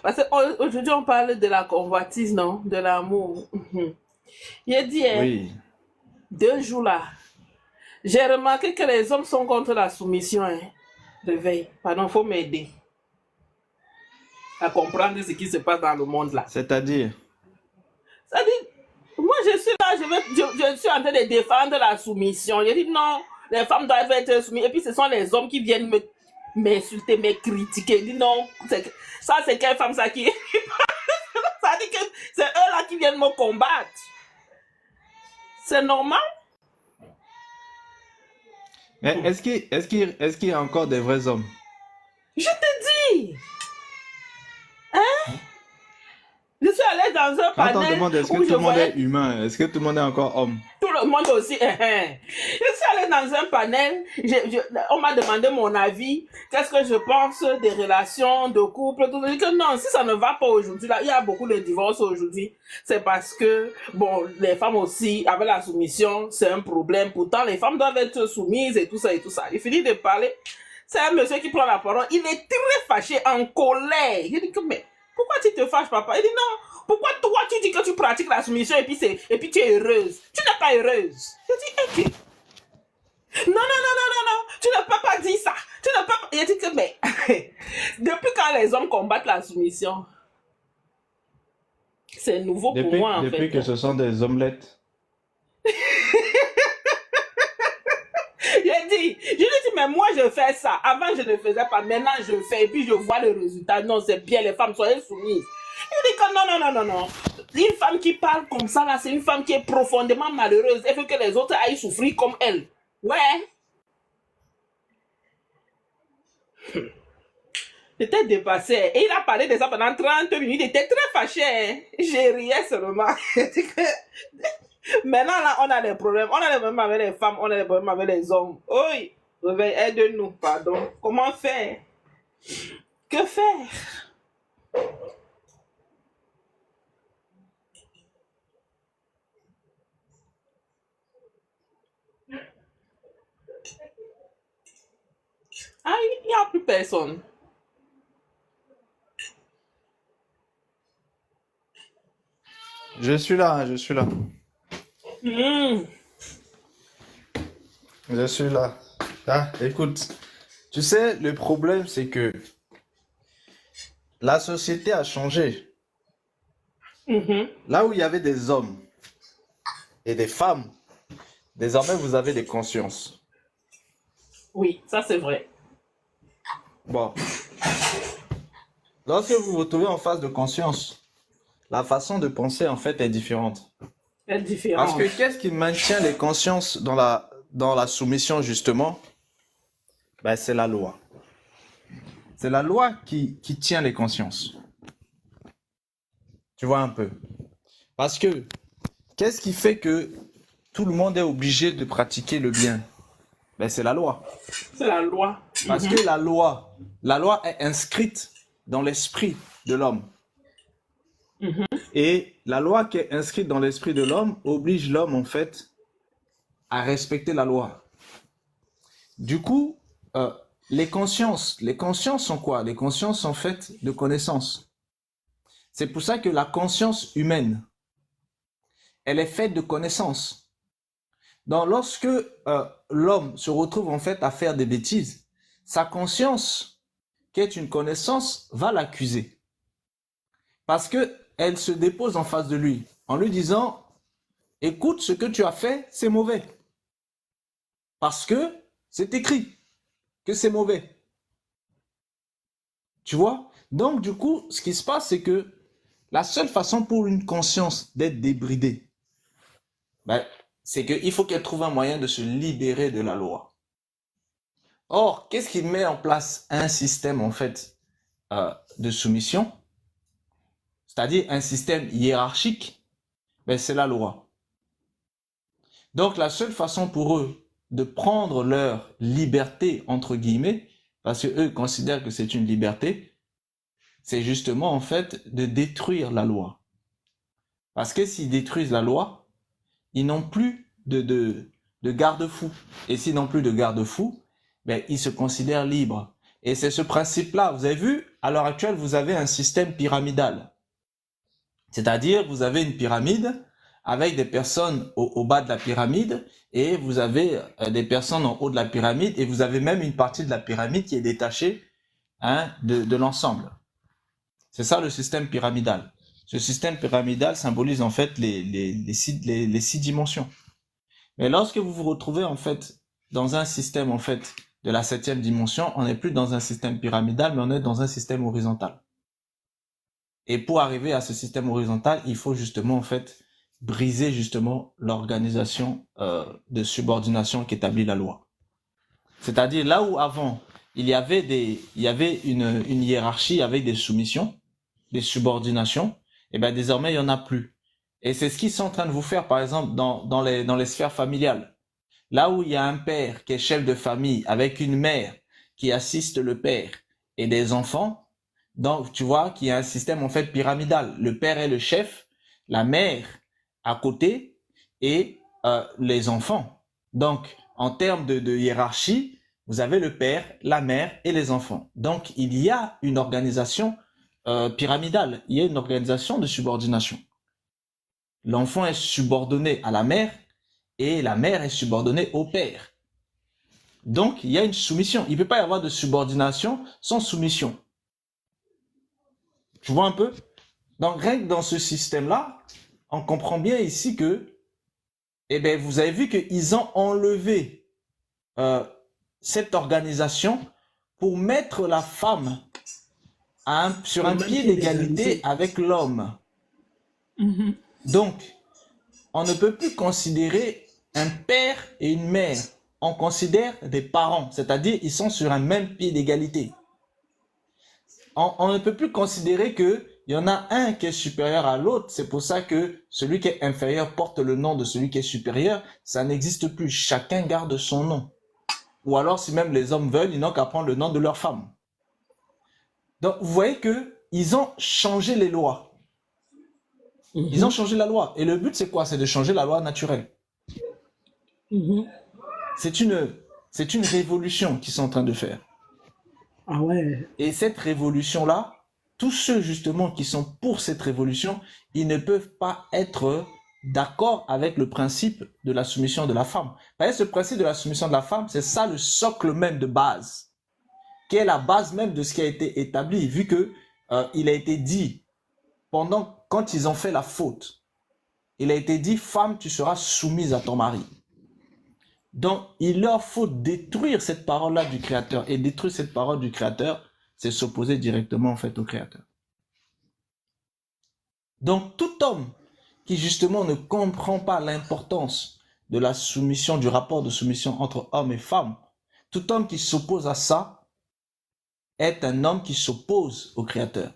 Parce qu'aujourd'hui, on parle de la convoitise, non? De l'amour. Il a dit, hein, Oui, 2 jours là, j'ai remarqué que les hommes sont contre la soumission. Hein. Réveil. Pardon, faut m'aider à comprendre ce qui se passe dans le monde là. c'est-à-dire, Ça dit, moi je suis là, je suis en train de défendre la soumission. Je dis non, les femmes doivent être soumises. Et puis ce sont les hommes qui viennent m'insulter, me critiquer. Je dis non, ça c'est quelle femme ça qui. Ça dit que c'est eux là qui viennent me combattre. C'est normal. mais est-ce qu'il y a encore des vrais hommes? Je te dis. Je suis allée dans un Quand on panel demande est-ce que où tout je le monde est voyais humain, est-ce que tout le monde est encore homme? tout le monde aussi. Je suis allée dans un panel, on m'a demandé mon avis, qu'est-ce que je pense des relations de couple. Tout. Je dis que non, si ça ne va pas aujourd'hui, là, il y a beaucoup de divorces aujourd'hui. C'est parce que, bon, les femmes aussi, avec la soumission, c'est un problème. Pourtant, les femmes doivent être soumises et tout ça et tout ça. Il finit de parler. C'est un monsieur qui prend la parole. Il est très fâché, en colère. Je dis que, mais pourquoi tu te fâches, papa? Il dit non. Pourquoi toi, tu dis que tu pratiques la soumission et puis tu es heureuse? Tu n'es pas heureuse. Je dis, ok. Non, non, non, non, non, non. Tu ne peux pas dire ça. Tu ne peux pas. Je dis que, mais, depuis quand les hommes combattent la soumission? C'est nouveau pour Depuis, moi, en depuis fait. que ce sont des omelettes. Je lui dis, mais moi, je fais ça. Avant, je ne faisais pas. Maintenant, je fais. Et puis, je vois le résultat. Non, c'est bien, les femmes, soyez soumises. Il dit que non, non, non, non, non. Une femme qui parle comme ça, là, c'est une femme qui est profondément malheureuse. Elle veut que les autres aillent souffrir comme elle. Ouais. J'étais dépassé. Et il a parlé de ça pendant 30 minutes. Il était très fâché. Hein. J'ai riais seulement. Maintenant, là, on a des problèmes. On a des problèmes avec les femmes. On a des problèmes avec les hommes. Oui. Réveil, aide-nous, pardon. Comment faire? Que faire? Ah, il n'y a plus personne. Je suis là, je suis là. Hmm. Je suis là. Ah, écoute, tu sais, le problème, c'est que la société a changé. Mhm. Là où il y avait des hommes et des femmes, désormais, vous avez des consciences. Oui, ça c'est vrai. Bon, lorsque vous vous retrouvez en face de conscience, la façon de penser, en fait, est différente. C'est Parce différent. que qu'est-ce qui maintient les consciences dans la soumission, justement? Ben, c'est la loi. C'est la loi qui tient les consciences. Tu vois un peu? Parce que, qu'est-ce qui fait que tout le monde est obligé de pratiquer le bien? Ben, c'est la loi. C'est la loi. Parce que la loi est inscrite dans l'esprit de l'homme. Et la loi qui est inscrite dans l'esprit de l'homme oblige l'homme, en fait, à respecter la loi. Du coup, les consciences sont quoi? Les consciences sont faites de connaissances. C'est pour ça que la conscience humaine, elle est faite de connaissances. Donc, lorsque l'homme se retrouve en fait à faire des bêtises, sa conscience, qui est une connaissance, va l'accuser. Parce que elle se dépose en face de lui, en lui disant, écoute, ce que tu as fait, c'est mauvais. Parce que c'est écrit que c'est mauvais. Tu vois? Donc, du coup, ce qui se passe, c'est que la seule façon pour une conscience d'être débridée, ben, c'est qu'il faut qu'elle trouve un moyen de se libérer de la loi. Or, qu'est-ce qui met en place un système, en fait, de soumission? C'est-à-dire un système hiérarchique, ben, c'est la loi. Donc, la seule façon pour eux de prendre leur liberté, entre guillemets, parce qu'eux considèrent que c'est une liberté, c'est justement, en fait, de détruire la loi. Parce que s'ils détruisent la loi, ils n'ont plus de garde-fou. Et s'ils n'ont plus de garde-fou, ben, ils se considèrent libres. Et c'est ce principe-là. Vous avez vu, à l'heure actuelle, vous avez un système pyramidal. C'est-à-dire, vous avez une pyramide avec des personnes au bas de la pyramide et vous avez des personnes en haut de la pyramide et vous avez même une partie de la pyramide qui est détachée de l'ensemble. C'est ça le système pyramidal. Ce système pyramidal symbolise en fait les six dimensions. Mais lorsque vous vous retrouvez en fait dans un système en fait de la 7e dimension, on n'est plus dans un système pyramidal, mais on est dans un système horizontal. Et pour arriver à ce système horizontal, il faut justement en fait briser justement l'organisation de subordination qu'établit la loi. C'est-à-dire là où avant il y avait une hiérarchie avec des soumissions, des subordinations, et bien désormais il y en a plus. Et c'est ce qu'ils sont en train de vous faire par exemple dans les sphères familiales. Là où il y a un père qui est chef de famille avec une mère qui assiste le père et des enfants, donc tu vois qu'il y a un système en fait pyramidal. Le père est le chef, la mère à côté et les enfants. Donc en termes de hiérarchie, vous avez le père, la mère et les enfants. Donc il y a une organisation pyramidale, il y a une organisation de subordination. L'enfant est subordonné à la mère et la mère est subordonnée au père. Donc, il y a une soumission. Il ne peut pas y avoir de subordination sans soumission. Tu vois un peu? Donc, rien que dans ce système-là, on comprend bien ici que, eh bien, vous avez vu qu'ils ont enlevé cette organisation pour mettre la femme sur un pied d'égalité avec l'homme. Mhm. Donc, on ne peut plus considérer un père et une mère. On considère des parents, c'est-à-dire ils sont sur un même pied d'égalité. On ne peut plus considérer qu'il y en a un qui est supérieur à l'autre. C'est pour ça que celui qui est inférieur porte le nom de celui qui est supérieur. Ça n'existe plus. Chacun garde son nom. Ou alors, si même les hommes veulent, ils n'ont qu'à prendre le nom de leur femme. Donc, vous voyez qu'ils ont changé les lois. Ils ont changé la loi. Et le but, c'est quoi? C'est de changer la loi naturelle. C'est une révolution qu'ils sont en train de faire. Ah ouais. Et cette révolution-là, tous ceux justement qui sont pour cette révolution, ils ne peuvent pas être d'accord avec le principe de la soumission de la femme. Vous voyez, ce principe de la soumission de la femme, c'est ça le socle même de base, qui est la base même de ce qui a été établi, vu que il a été dit quand ils ont fait la faute, il a été dit, femme, tu seras soumise à ton mari. Donc, il leur faut détruire cette parole-là du Créateur. Et détruire cette parole du Créateur, c'est s'opposer directement en fait au Créateur. Donc, tout homme qui justement ne comprend pas l'importance de la soumission, du rapport de soumission entre homme et femme, tout homme qui s'oppose à ça est un homme qui s'oppose au Créateur.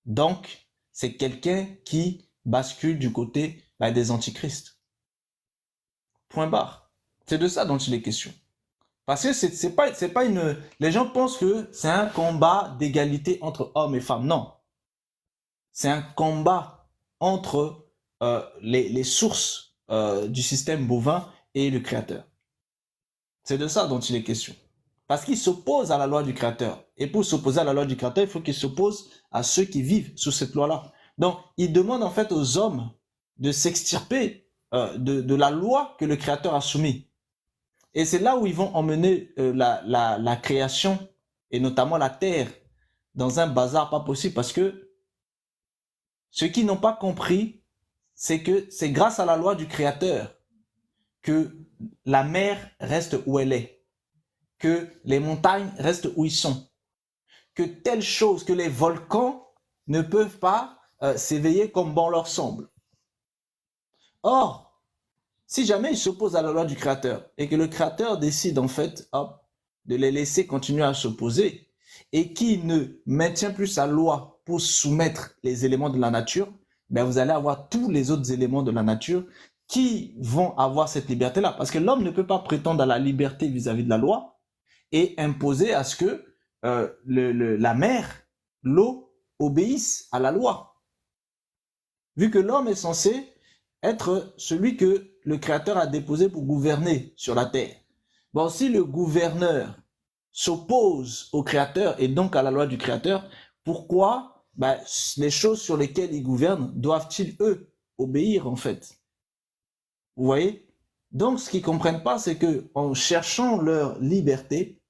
Donc, c'est quelqu'un qui bascule du côté des antichrists. Point barre. C'est de ça dont il est question. Parce que c'est pas une... Les gens pensent que c'est un combat d'égalité entre hommes et femmes. Non. C'est un combat entre les sources du système bovin et le Créateur. C'est de ça dont il est question. Parce qu'il s'oppose à la loi du Créateur. Et pour s'opposer à la loi du Créateur, il faut qu'il s'oppose à ceux qui vivent sous cette loi-là. Donc, il demande en fait aux hommes de s'extirper de la loi que le Créateur a soumise. Et c'est là où ils vont emmener la création, et notamment la terre, dans un bazar pas possible. Parce que ceux qui n'ont pas compris, c'est que c'est grâce à la loi du Créateur que la mer reste où elle est, que les montagnes restent où ils sont, que telle chose, que les volcans ne peuvent pas s'éveiller comme bon leur semble. Or, si jamais ils s'opposent à la loi du Créateur et que le Créateur décide en fait de les laisser continuer à s'opposer et qu'il ne maintient plus sa loi pour soumettre les éléments de la nature, ben vous allez avoir tous les autres éléments de la nature qui vont avoir cette liberté-là. Parce que l'homme ne peut pas prétendre à la liberté vis-à-vis de la loi et imposer à ce que la mer, l'eau, obéissent à la loi. Vu que l'homme est censé être celui que le Créateur a déposé pour gouverner sur la terre. Bon, si le gouverneur s'oppose au Créateur et donc à la loi du Créateur, pourquoi les choses sur lesquelles ils gouvernent doivent-ils, eux, obéir en fait? Vous voyez? Donc, ce qu'ils ne comprennent pas, c'est que en cherchant leur liberté,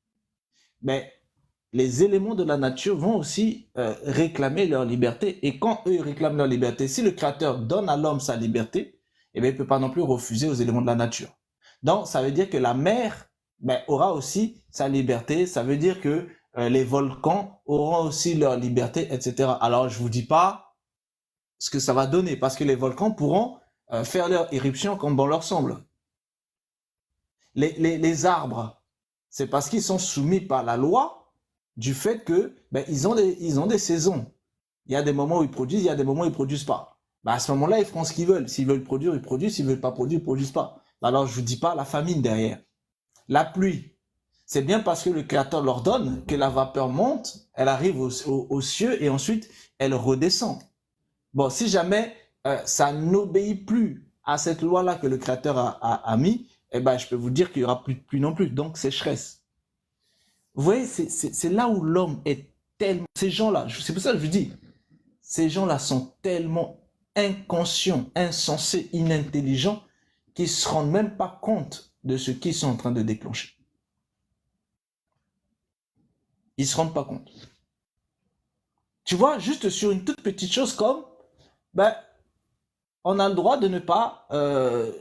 les éléments de la nature vont aussi réclamer leur liberté. Et quand eux réclament leur liberté, si le Créateur donne à l'homme sa liberté, il ne peut pas non plus refuser aux éléments de la nature. Donc, ça veut dire que la mer aura aussi sa liberté. Ça veut dire que les volcans auront aussi leur liberté, etc. Alors, je ne vous dis pas ce que ça va donner, parce que les volcans pourront faire leur éruption comme bon leur semble. Les arbres, c'est parce qu'ils sont soumis par la loi du fait que ils ont des saisons. Il y a des moments où ils produisent, il y a des moments où ils produisent pas. À ce moment-là, ils feront ce qu'ils veulent. S'ils veulent produire, ils produisent. S'ils veulent pas produire, ils produisent pas. Alors, je vous dis pas la famine derrière. La pluie, c'est bien parce que le Créateur leur donne que la vapeur monte, elle arrive aux cieux et ensuite elle redescend. Bon, si jamais ça n'obéit plus à cette loi-là que le Créateur a mis, je peux vous dire qu'il n'y aura plus de pluie non plus. Donc, sécheresse. Vous voyez, c'est là où l'homme est tellement... Ces gens-là, c'est pour ça que je vous dis, ces gens-là sont tellement inconscients, insensés, inintelligents, qu'ils ne se rendent même pas compte de ce qu'ils sont en train de déclencher. Ils ne se rendent pas compte. Tu vois, juste sur une toute petite chose comme, on a le droit de ne pas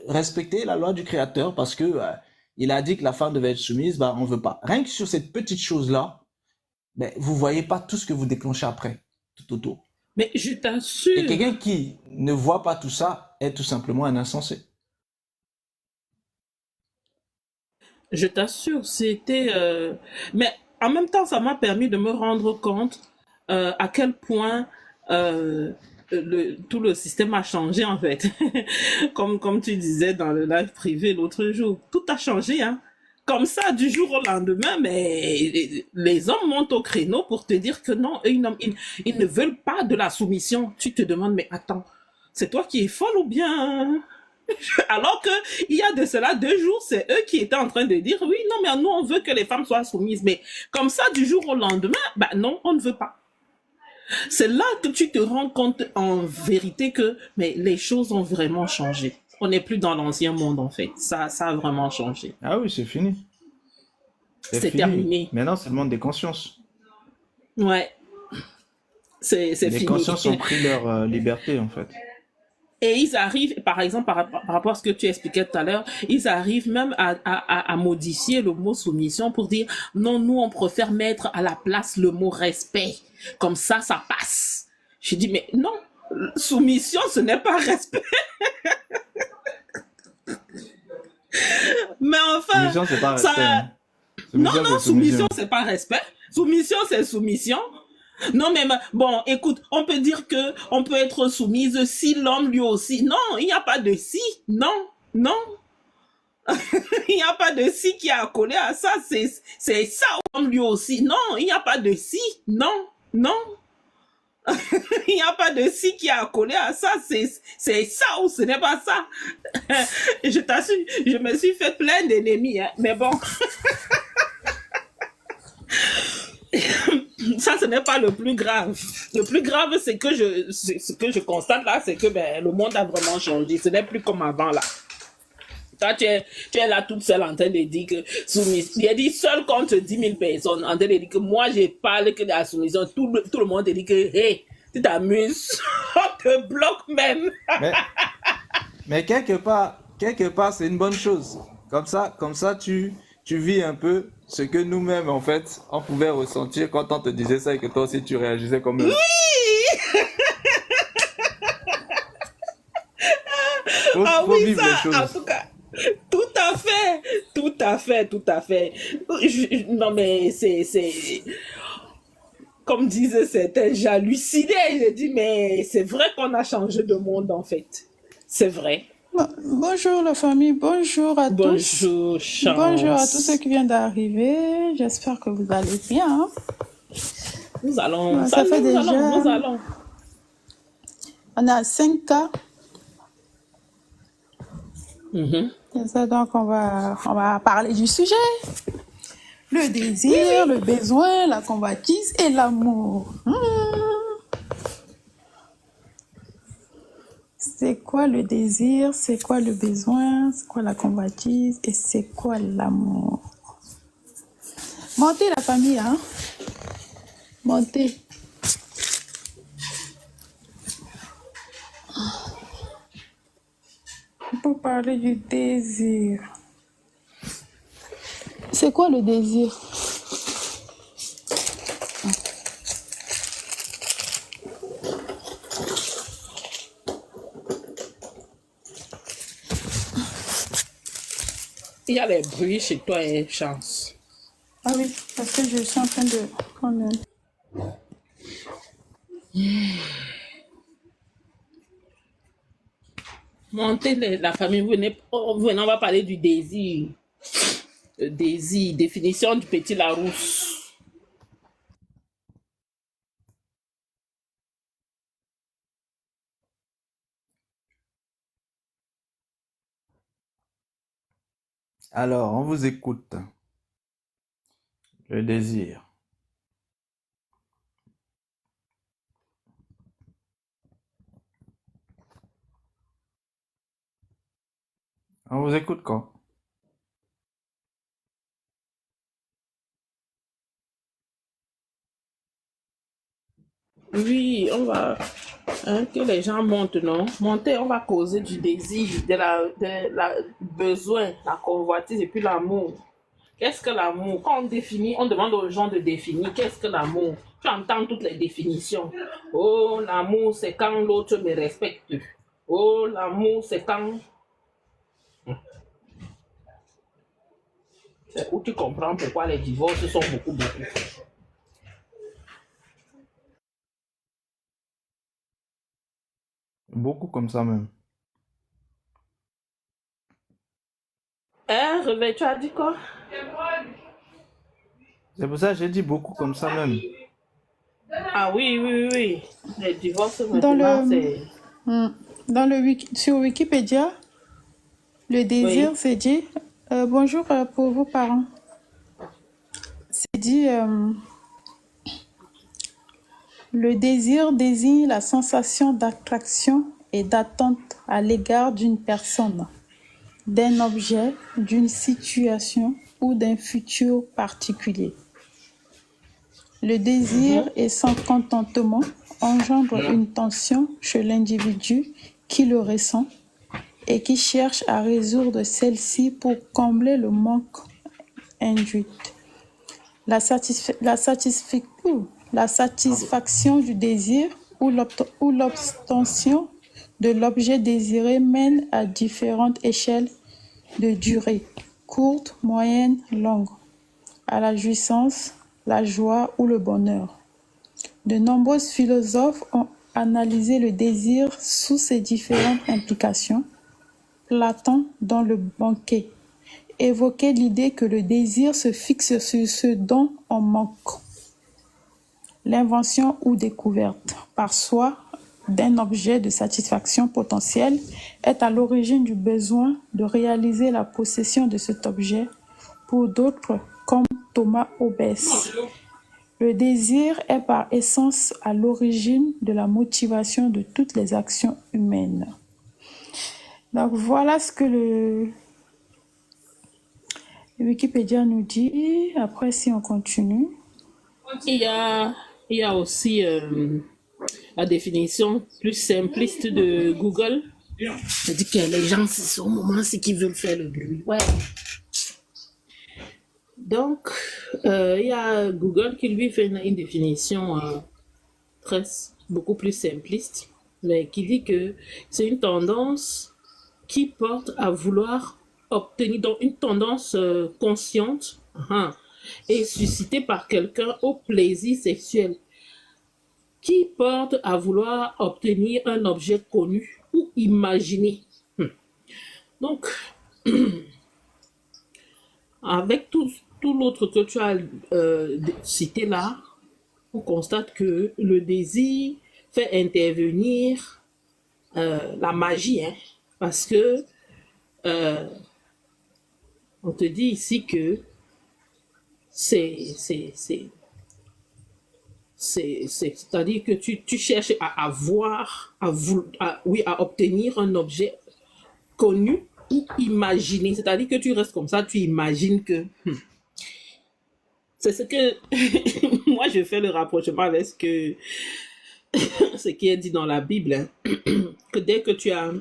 respecter la loi du Créateur parce que il a dit que la femme devait être soumise, on ne veut pas. Rien que sur cette petite chose-là, vous ne voyez pas tout ce que vous déclenchez après, tout autour. Mais je t'assure. Et quelqu'un qui ne voit pas tout ça est tout simplement un insensé. Je t'assure, c'était... Mais en même temps, ça m'a permis de me rendre compte à quel point tout le système a changé, en fait. comme tu disais dans le live privé l'autre jour. Tout a changé, hein. Comme ça, du jour au lendemain, mais les hommes montent au créneau pour te dire que non, ils ne veulent pas de la soumission. Tu te demandes, mais attends, c'est toi qui es folle ou bien... Alors que il y a de cela 2 jours, c'est eux qui étaient en train de dire oui, non, mais nous on veut que les femmes soient soumises. Mais comme ça, du jour au lendemain, non, on ne veut pas. C'est là que tu te rends compte en vérité que les choses ont vraiment changé. On n'est plus dans l'ancien monde en fait. Ça a vraiment changé. Ah oui, c'est fini. C'est terminé. Maintenant, c'est le monde des consciences. Ouais. C'est fini. Les consciences ont pris leur liberté en fait. Et ils arrivent, par exemple, par rapport à ce que tu expliquais tout à l'heure, ils arrivent même à modifier le mot soumission pour dire non, nous on préfère mettre à la place le mot respect. Comme ça passe. Je dis mais non, soumission ce n'est pas respect. Mais enfin, soumission c'est pas respect. Non, soumission c'est pas respect. Soumission c'est soumission. Non, mais bon, écoute, on peut dire que on peut être soumise si l'homme lui aussi. Non, il n'y a pas de si. Non. Il n'y a pas de si qui est accolé à ça. C'est ça, l'homme lui aussi. Non, il n'y a pas de si. Non. Il n'y a pas de si qui est accolé à ça. C'est ça ou ce n'est pas ça. Je t'assure, je me suis fait plein d'ennemis, hein, mais bon. Ça, ce n'est pas le plus grave. Le plus grave, c'est que ce que je constate là, c'est que le monde a vraiment changé. Ce n'est plus comme avant là. Toi, tu es là toute seule en train de dire que soumission. Il a dit seul contre 10 000 personnes. En train de dire que moi, je parle que de la soumission. Tout le monde te dit que, hey, tu t'amuses. On te bloque même. Mais quelque part, c'est une bonne chose. Comme ça, tu vis un peu ce que nous-mêmes, en fait, on pouvait ressentir quand on te disait ça et que toi aussi tu réagissais comme eux. Oui. Faut vivre les choses. En tout cas, tout à fait. Non, mais c'est... Comme disaient certains, j'hallucinais. J'ai dit, mais c'est vrai qu'on a changé de monde, en fait. C'est vrai. Bonjour la famille, bonjour à tous. Bonjour, Chance. Bonjour à tous ceux qui viennent d'arriver. J'espère que vous allez bien. Hein? Nous allons. Ça fait déjà... Nous allons. On a 5 cas. C'est ça, donc on va parler du sujet. Le désir, le besoin, la convoitise et l'amour. C'est quoi le désir? C'est quoi le besoin? C'est quoi la convoitise? Et c'est quoi l'amour? Montez la famille, hein? Montez. Pour parler du désir. C'est quoi le désir? Il y a les bruits chez toi et chance. Ah oui, parce que je suis en train de prendre... Montez la famille, venez, on va parler du désir. Le désir, définition du petit Larousse. Alors, on vous écoute. Le désir. On vous écoute quand? Oui, on va, hein, que les gens montent, non? Montez, on va causer du désir, de la besoin, la convoitise et puis l'amour. Qu'est-ce que l'amour? Quand on définit, on demande aux gens de définir qu'est-ce que l'amour. Tu entends toutes les définitions. Oh, l'amour, c'est quand l'autre me respecte. Oh, l'amour, c'est quand... C'est où tu comprends pourquoi les divorces sont beaucoup. Beaucoup comme ça même. Hein, Réveil, tu as dit quoi? C'est pour ça que j'ai dit beaucoup comme ça même. Ah oui. Les divorces Dans maintenant, le, c'est... dans le sur Wikipédia, le désir, Oui. c'est dit, bonjour pour vos parents. C'est dit, le désir désigne la sensation d'attraction et d'attente à l'égard d'une personne, d'un objet, d'une situation ou d'un futur particulier. Le désir et son contentement engendrent une tension chez l'individu qui le ressent et qui cherche à résoudre celle-ci pour combler le manque induit. La satisfaction du désir ou l'obtention de l'objet désiré mène à différentes échelles de durée, courte, moyenne, longue, à la jouissance, la joie ou le bonheur. De nombreux philosophes ont analysé le désir sous ses différentes implications. Platon, dans le Banquet, évoquait l'idée que le désir se fixe sur ce dont on manque. L'invention ou découverte par soi d'un objet de satisfaction potentielle est à l'origine du besoin de réaliser la possession de cet objet. Pour d'autres, comme Thomas Hobbes, le désir est par essence à l'origine de la motivation de toutes les actions humaines. Donc voilà ce que le Wikipédia nous dit. Après, si on continue. Il y a aussi la définition plus simpliste de Google. Ça dit que les gens, c'est au moment c'est qu'ils veulent faire le bruit. Ouais. Donc, il y a Google qui lui fait une définition beaucoup plus simpliste, mais qui dit que c'est une tendance qui porte à vouloir obtenir, donc une tendance consciente et suscitée par quelqu'un au plaisir sexuel, qui porte à vouloir obtenir un objet connu ou imaginé. Donc, avec tout l'autre que tu as cité là, on constate que le désir fait intervenir la magie, hein, parce que on te dit ici que c'est, c'est, c'est, c'est-à-dire que tu cherches à avoir, oui, à obtenir un objet connu ou imaginé. C'est-à-dire que tu restes comme ça, tu imagines que c'est ce que moi je fais le rapprochement avec ce qui est dit dans la Bible, hein. Que dès que tu as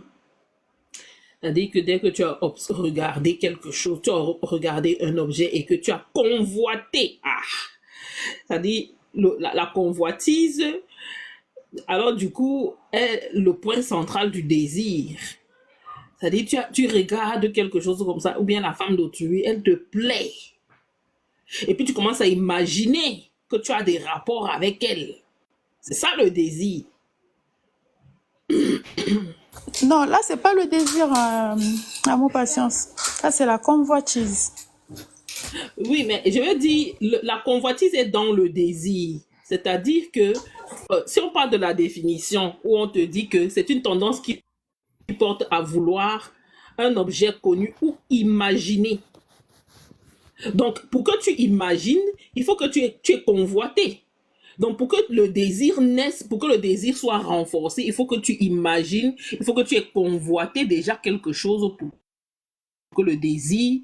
C'est-à-dire que dès que tu as regardé quelque chose, tu as regardé un objet et que tu as convoité, c'est-à-dire la convoitise, alors du coup, est le point central du désir. C'est-à-dire tu regardes quelque chose comme ça, ou bien la femme d'autrui, elle te plaît. Et puis tu commences à imaginer que tu as des rapports avec elle. C'est ça le désir. Non, là, c'est pas le désir, amour, patience. Là, c'est la convoitise. Oui, mais je veux dire, la convoitise est dans le désir. C'est-à-dire que si on parle de la définition, où on te dit que c'est une tendance qui porte à vouloir un objet connu ou imaginé. Donc, pour que tu imagines, il faut que tu aies convoité. Donc, pour que le désir naisse, pour que le désir soit renforcé, il faut que tu imagines, il faut que tu aies convoité déjà quelque chose pour que le désir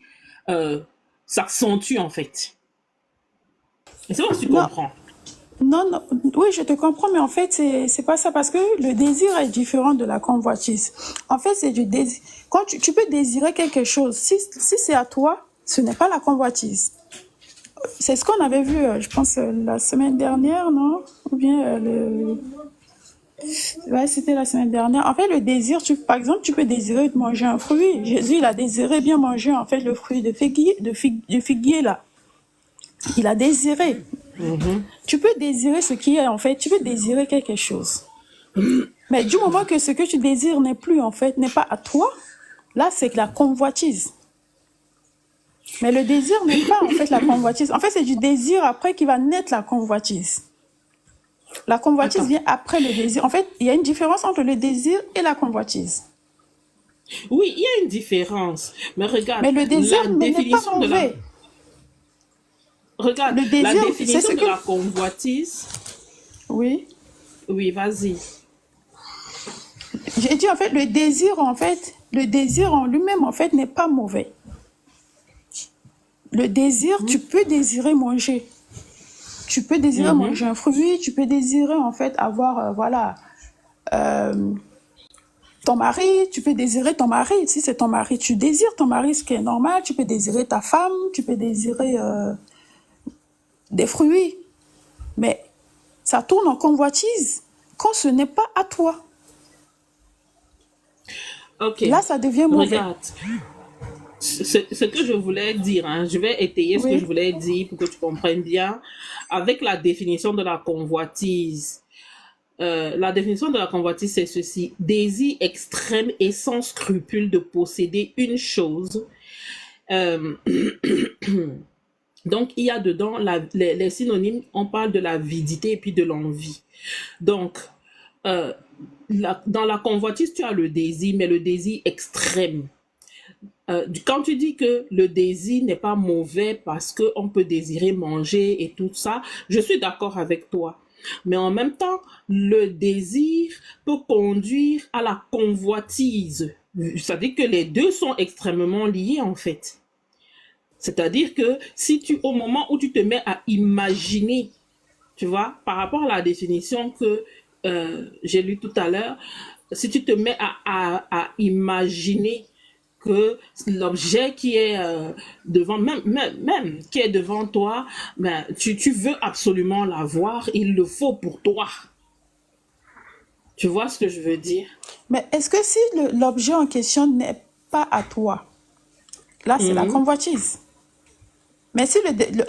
s'accentue en fait. C'est bon, tu Non, comprends. non, oui, je te comprends, mais en fait, c'est pas ça, parce que le désir est différent de la convoitise. En fait, c'est du désir. Quand tu peux désirer quelque chose, si c'est à toi, ce n'est pas la convoitise. C'est ce qu'on avait vu, je pense, la semaine dernière, non? Ou bien ouais, c'était la semaine dernière. En fait, le désir, par exemple, tu peux désirer de manger un fruit. Jésus, il a désiré bien manger, en fait, le fruit de figuier, là. Il a désiré. Tu peux désirer ce qui est, en fait, tu peux désirer quelque chose. Mais du moment que ce que tu désires n'est plus, en fait, n'est pas à toi, là, c'est la convoitise. Mais le désir n'est pas, en fait, la convoitise. En fait, c'est du désir après qui va naître la convoitise. La convoitise Attends. vient après le désir. En fait, il y a une différence entre le désir et la convoitise. Oui, il y a une différence. Mais regarde, Mais le désir la n'est pas définition de la... mauvais. Regarde, Le la désir, c'est définition ce de que... la convoitise... Oui. Oui, vas-y. J'ai dit, en fait, le désir en lui-même, en fait, n'est pas mauvais. Le désir, tu peux désirer manger. Tu peux désirer manger un fruit, tu peux désirer, en fait, avoir, voilà, ton mari, tu peux désirer ton mari. Si c'est ton mari, tu désires ton mari, ce qui est normal. Tu peux désirer ta femme, tu peux désirer des fruits. Mais ça tourne en convoitise quand ce n'est pas à toi. Ok. Là, ça devient mauvais. Regarde. Ce que je voulais dire, hein, je vais étayer ce que Oui. je voulais dire pour que tu comprennes bien. Avec la définition de la convoitise, la définition de la convoitise, c'est ceci: désir extrême et sans scrupule de posséder une chose. Donc, il y a dedans les synonymes, on parle de l'avidité et puis de l'envie. Donc, dans la convoitise, tu as le désir, mais le désir extrême. Quand tu dis que le désir n'est pas mauvais parce qu'on peut désirer manger et tout ça, je suis d'accord avec toi. Mais en même temps, le désir peut conduire à la convoitise. C'est-à-dire que les deux sont extrêmement liés en fait. C'est-à-dire que au moment où tu te mets à imaginer, tu vois, par rapport à la définition que j'ai lue tout à l'heure, si tu te mets à imaginer que l'objet qui est devant, même qui est devant toi, ben, tu veux absolument l'avoir, il le faut pour toi. Tu vois ce que je veux dire? Mais est-ce que si l'objet en question n'est pas à toi, là, c'est la convoitise. Mais si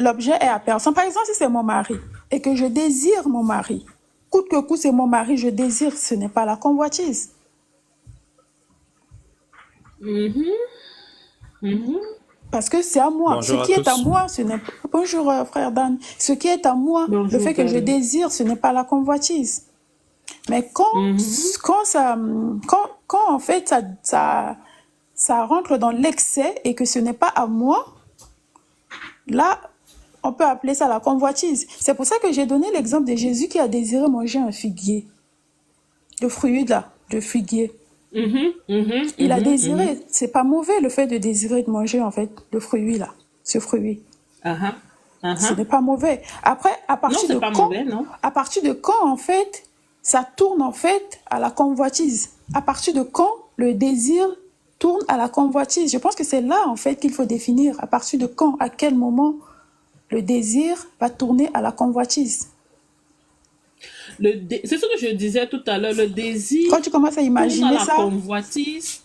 l'objet est à personne, par exemple, si c'est mon mari et que je désire mon mari, coûte que coûte, c'est mon mari, je désire, ce n'est pas la convoitise. Parce que c'est à moi. Bonjour Ce à qui est à tous. moi, ce n'est pas... Bonjour, frère Dan. Ce qui est à moi, le Bonjour, fait que je Dan. désire, ce n'est pas la convoitise. Mais quand en fait, ça rentre dans l'excès et que ce n'est pas à moi, là, on peut appeler ça la convoitise. C'est pour ça que j'ai donné l'exemple de Jésus qui a désiré manger un figuier. Le fruit là, le figuier. Il a désiré. C'est pas mauvais le fait de désirer de manger en fait le fruit là, ce fruit. Ce n'est pas mauvais. Après, à partir de quand, à partir de quand en fait, ça tourne en fait à la convoitise. À partir de quand le désir tourne à la convoitise. Je pense que c'est là en fait qu'il faut définir. À partir de quand, à quel moment le désir va tourner à la convoitise. C'est ce que je disais tout à l'heure, le désir. Quand tu commences à imaginer tourne à la convoitise.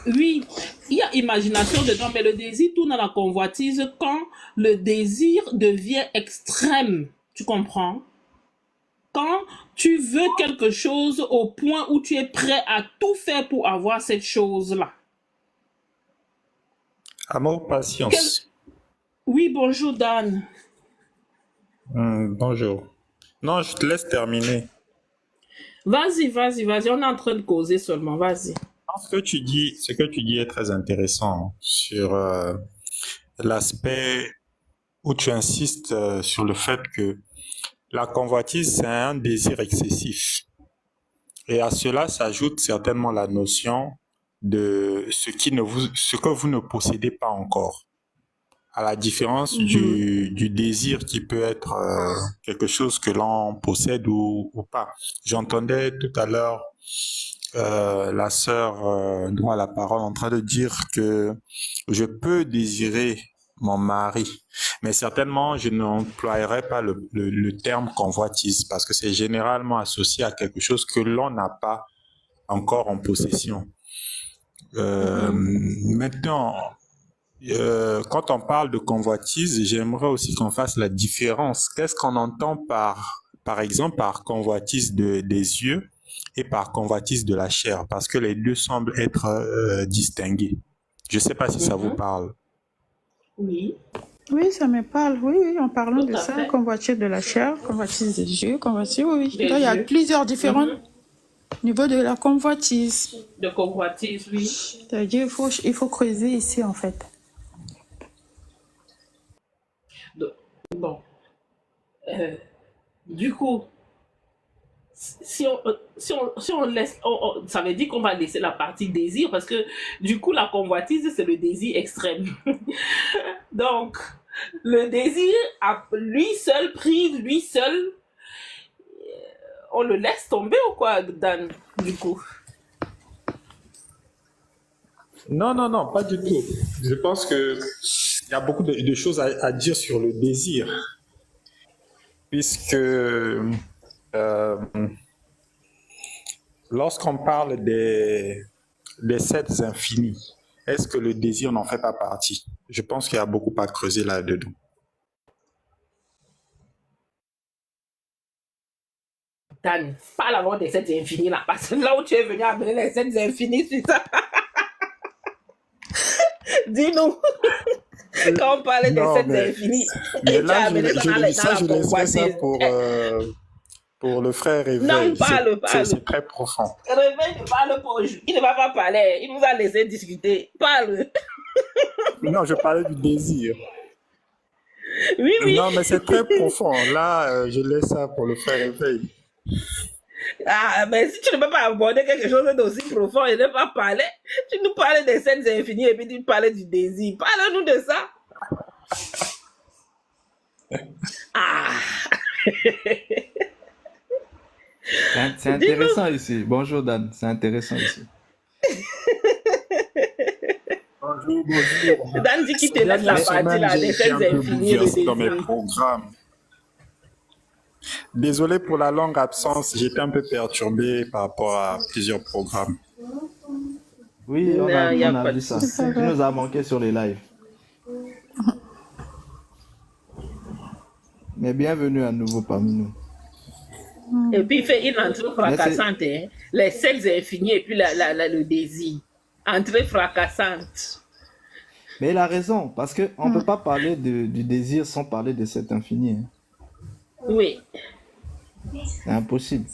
Oui, il y a imagination dedans, mais le désir tourne à la convoitise quand le désir devient extrême. Tu comprends? Quand tu veux quelque chose au point où tu es prêt à tout faire pour avoir cette chose-là. Amour, patience. Oui, bonjour Dan. Bonjour. Non, je te laisse terminer. Vas-y, on est en train de causer seulement, vas-y. Ce que tu dis est très intéressant sur l'aspect où tu insistes sur le fait que la convoitise, c'est un désir excessif. Et à cela s'ajoute certainement la notion de ce que vous ne possédez pas encore. À la différence du désir qui peut être quelque chose que l'on possède ou pas. J'entendais tout à l'heure la sœur dont a la parole en train de dire que je peux désirer mon mari, mais certainement je n'emploierai pas le terme convoitise parce que c'est généralement associé à quelque chose que l'on n'a pas encore en possession. Maintenant, quand on parle de convoitise, j'aimerais aussi qu'on fasse la différence. Qu'est-ce qu'on entend par exemple par convoitise des yeux et par convoitise de la chair, parce que les deux semblent être distingués. Je ne sais pas si ça vous parle. Oui. Oui, ça me parle. Oui, en parlant de ça, convoitise de la chair, convoitise des yeux, convoitise, oui. Donc, il y a plusieurs différents niveaux de la convoitise. De convoitise, oui. C'est-à-dire il faut creuser ici, en fait. Bon. Du coup, si on laisse, ça veut dire qu'on va laisser la partie désir parce que du coup la convoitise c'est le désir extrême. Donc le désir à lui seul, pris lui seul, on le laisse tomber ou quoi, Dan, du coup? Non, pas du tout. Je pense que il y a beaucoup de choses à dire sur le désir, puisque lorsqu'on parle des 7 infinis, est-ce que le désir n'en fait pas partie? Je pense qu'il y a beaucoup à creuser là-dedans. Dan, parle alors des 7 infinis là, parce que là où tu es venu amener les 7 infinis, c'est ça. Dis-nous. Quand on parlait des 7 infinis, mais là, je laisserai ça pour le frère Réveil. Non, parle. C'est très profond. Réveil ne parle pas aujourd'hui. Il ne va pas parler. Il nous a laissé discuter. Parle. Non, je parlais du désir. Oui. Non, mais c'est très profond. Là, je laisse ça pour le frère Réveil. Ah, mais si tu ne peux pas aborder quelque chose d'aussi profond et ne pas parler, tu nous parlais des 7 infinis et puis tu parlais du désir. Parle-nous de ça. Ah. C'est intéressant ici. Bonjour Dan, c'est intéressant ici. Bonjour. Dan dit qu'il te laisse la partie là, des 7 infinis dans mes programmes. Désolé pour la longue absence, j'étais un peu perturbé par rapport à plusieurs programmes. Oui, on a vu ça. Tu nous as manqué sur les lives. Mais bienvenue à nouveau parmi nous. Et puis il fait une entrée fracassante, hein? Les 7 infinis et puis le désir. Entrée fracassante. Mais il a raison, parce qu'on ne peut pas parler du désir sans parler de cet infini. Hein. Oui. C'est impossible.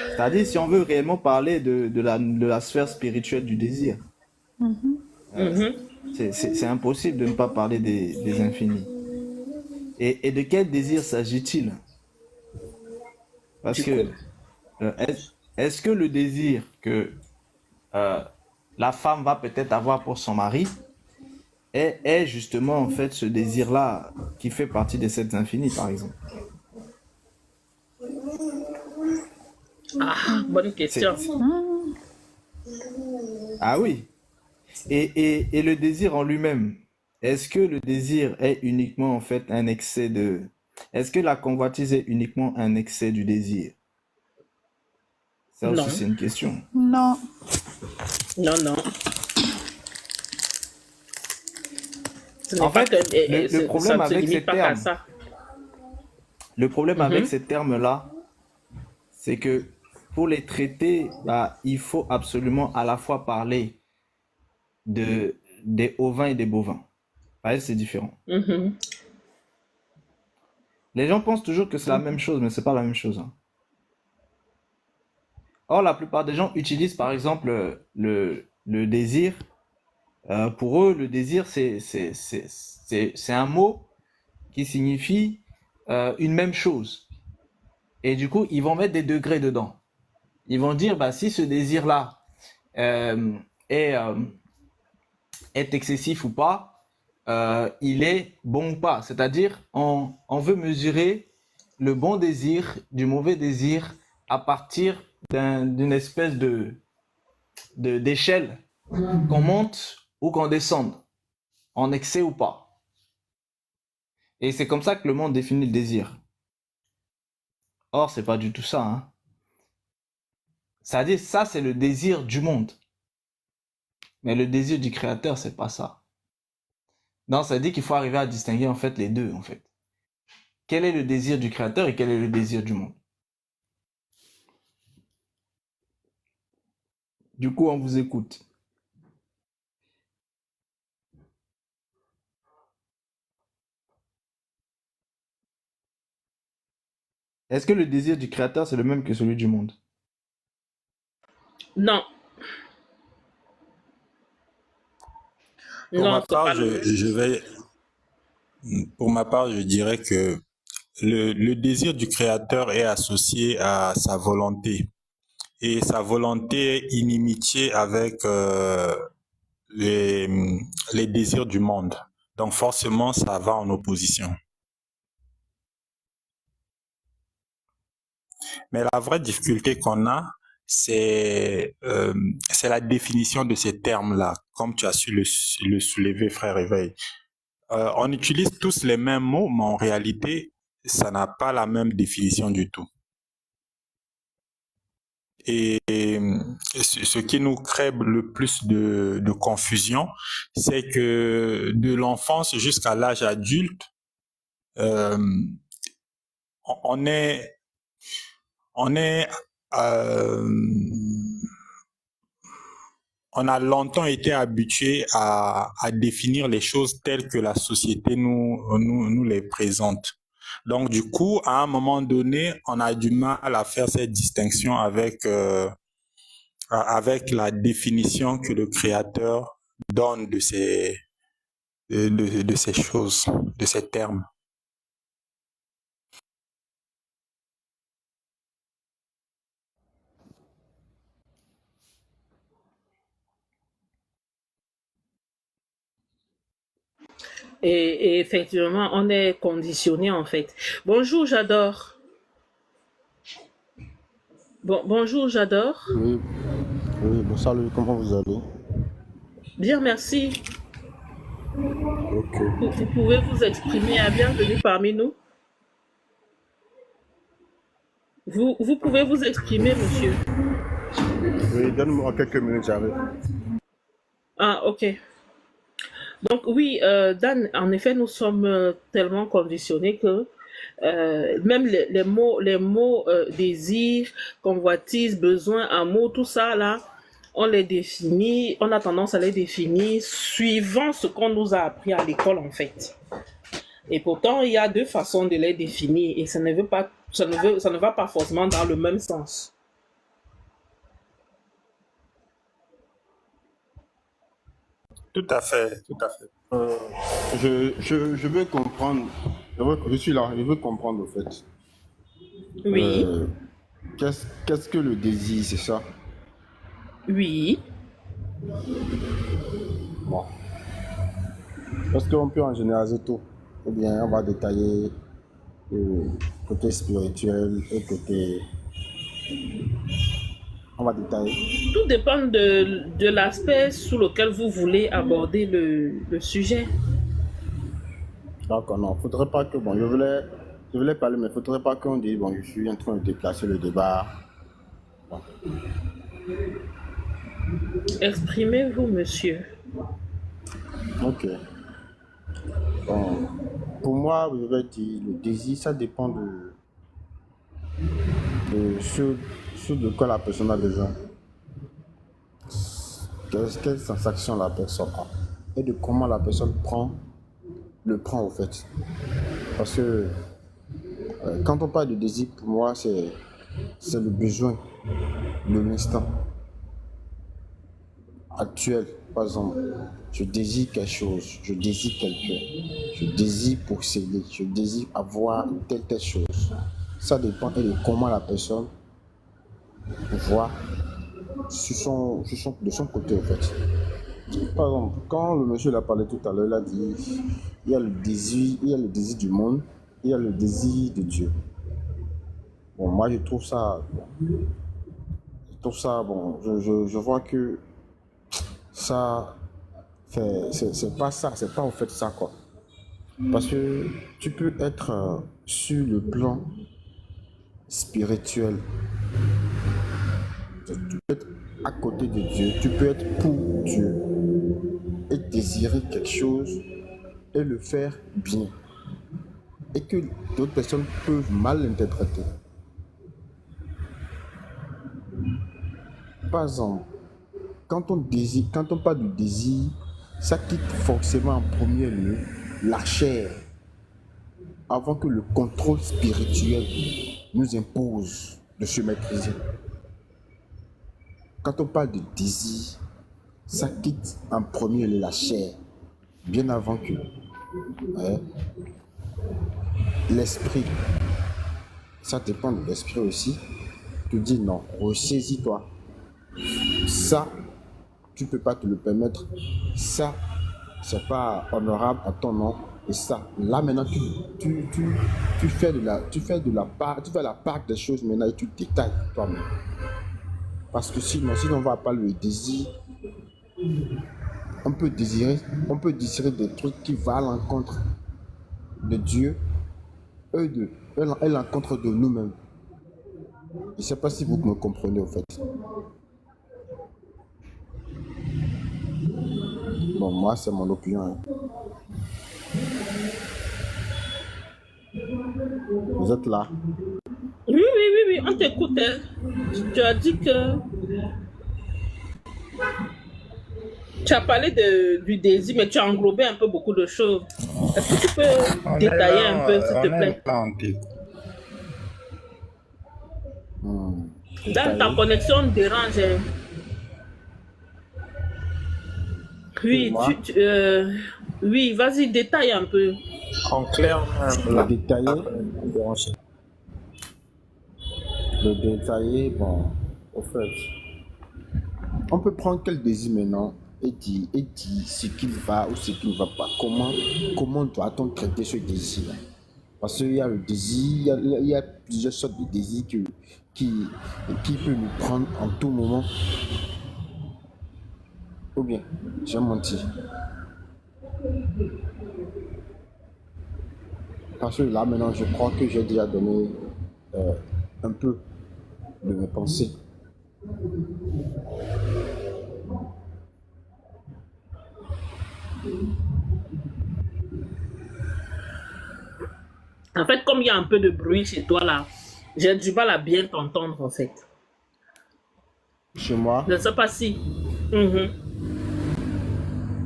C'est-à-dire, si on veut réellement parler de la sphère spirituelle du désir, C'est impossible de ne pas parler des infinis. Et de quel désir s'agit-il? Parce Du coup, que est-ce que le désir que euh, la femme va peut-être avoir pour son mari est justement en fait ce désir-là qui fait partie des sept infinis, par exemple? bonne C'est, question. ah oui. Et le désir en lui-même, est-ce que le désir est uniquement en fait un excès de... Est-ce que la convoitise est uniquement un excès du désir? Ça aussi, Non, c'est une question. Non. non, non. Ce En n'est pas fait, que le ça problème ne se avec ces limite pas qu'à termes, ça. le problème avec Mhm. ces termes-là, c'est que pour les traiter, bah, il faut absolument à la fois parler des ovins et des bovins. Ouais, c'est différent. Mhm. Les gens pensent toujours que c'est la même chose, mais c'est pas la même chose, hein. Or, la plupart des gens utilisent par exemple le désir. Pour eux, le désir, c'est un mot qui signifie une même chose. Et du coup, ils vont mettre des degrés dedans. Ils vont dire, bah, si ce désir-là euh, est, euh, est excessif ou pas, il est bon ou pas. C'est-à-dire, on veut mesurer le bon désir du mauvais désir à partir d'une espèce d'échelle qu'on monte ou qu'on descende, en excès ou pas. Et c'est comme ça que le monde définit le désir. Or, c'est pas du tout ça, hein. C'est-à-dire, ça, c'est le désir du monde. Mais le désir du créateur, c'est pas ça. Non, ça dit qu'il faut arriver à distinguer, en fait, les deux, en fait. Quel est le désir du créateur et quel est le désir du monde? Du coup, on vous écoute. Est-ce que le désir du créateur, c'est le même que celui du monde? Non, Pour non, ma c'est part, pas le même. pour ma part, je dirais que le désir du créateur est associé à sa volonté. Et sa volonté est inimitié avec les, les désirs du monde. Donc forcément, ça va en opposition. Mais la vraie difficulté qu'on a, c'est la définition de ces termes-là, comme tu as su le soulever, frère Éveil. On utilise tous les mêmes mots, mais en réalité, ça n'a pas la même définition du tout. Et ce qui nous crée le plus de confusion, c'est que de l'enfance jusqu'à l'âge adulte, euh, on est, on est, euh, on a longtemps été habitué à définir les choses telles que la société nous les présente. Donc, du coup, à un moment donné, on a du mal à faire cette distinction avec la définition que le créateur donne de ces choses, de ces termes. Et effectivement, on est conditionné en fait. Bonjour, j'adore. Bonjour, j'adore. Oui, oui, bon salut, comment vous allez? Bien, merci. Ok. Vous pouvez vous exprimer à bienvenue parmi nous. Vous pouvez vous exprimer, monsieur. Oui, donne-moi quelques minutes, j'arrive. Ah, ok. Donc oui, Dan, en effet, nous sommes tellement conditionnés que même les mots désir, convoitise, besoin, amour, tout ça là, on les définit, on a tendance à les définir suivant ce qu'on nous a appris à l'école en fait. Et pourtant, il y a deux façons de les définir et ça ne va pas forcément dans le même sens. Tout à fait, tout à fait. Je veux comprendre. Je suis là, je veux comprendre au fait. Oui, Euh, qu'est-ce que le désir, c'est ça? oui. Bon. Est-ce qu'on peut en généraliser tout? Ou bien on va détailler côté spirituel et côté. On va détailler. Tout dépend de l'aspect sous lequel vous voulez aborder le sujet. D'accord, non, faudrait pas que. Bon, je voulais parler, mais faudrait pas qu'on dise, bon, je suis en train de déplacer le débat. Bon. Exprimez-vous, monsieur. Ok. Bon, pour moi, je vais dire, le désir, ça dépend de ce de quoi la personne a besoin. Quelle sensation la personne a. Et de comment la personne le prend au fait. Parce que quand on parle de désir, pour moi, c'est le besoin de l'instant actuel. Par exemple, je désire quelque chose, je désire quelqu'un, je désire posséder, je désire avoir telle chose. Ça dépend et de comment la personne voit de son côté, en fait. Par exemple, quand le monsieur l'a parlé tout à l'heure, il a dit il y a le désir du monde, il y a le désir de Dieu. Bon, moi, je trouve ça bon. Je vois que ça, c'est pas ça, c'est pas en fait ça, quoi. Parce que tu peux être sur le plan spirituel, tu peux être à côté de Dieu, tu peux être pour Dieu et désirer quelque chose et le faire bien. Et que d'autres personnes peuvent mal l'interpréter. Par exemple, quand on parle du désir, ça quitte forcément en premier lieu la chair, avant que le contrôle spirituel nous impose de se maîtriser. Quand on parle de désir, ça quitte en premier lieu la chair, bien avant que l'esprit, ça dépend de l'esprit aussi, te dit non, ressaisis-toi. Ça, tu peux pas te le permettre. Ça, c'est pas honorable à ton nom. Et ça, là maintenant, tu fais la part des choses maintenant et tu détailles toi-même. Parce que sinon on va pas le désir, on peut désirer des trucs qui vont à l'encontre de Dieu et l'encontre de nous-mêmes. Je sais pas si vous me comprenez au fait. Bon, moi, c'est mon opinion. Hein. Vous êtes là? Oui, on t'écoute. Hein. Tu as dit que tu as parlé du désir, mais tu as englobé un peu beaucoup de choses. Est-ce que tu peux détailler un peu, s'il te plaît? Dans ta connexion dérange. Hein. Oui, oui, vas-y, détaille un peu. En clair, Le détailler, bon, au fait, on peut prendre quel désir maintenant et dire ce qu'il va ou ce qui ne va pas. Comment doit-on traiter ce désir? Parce qu'il y a le désir, il y a plusieurs sortes de désirs qui peuvent nous prendre en tout moment. Ou bien, j'ai menti. Parce que là, maintenant, je crois que j'ai déjà donné un peu de mes pensées. En fait, comme il y a un peu de bruit chez toi là, j'ai du mal à bien t'entendre en fait. Chez moi? Je ne sais pas si.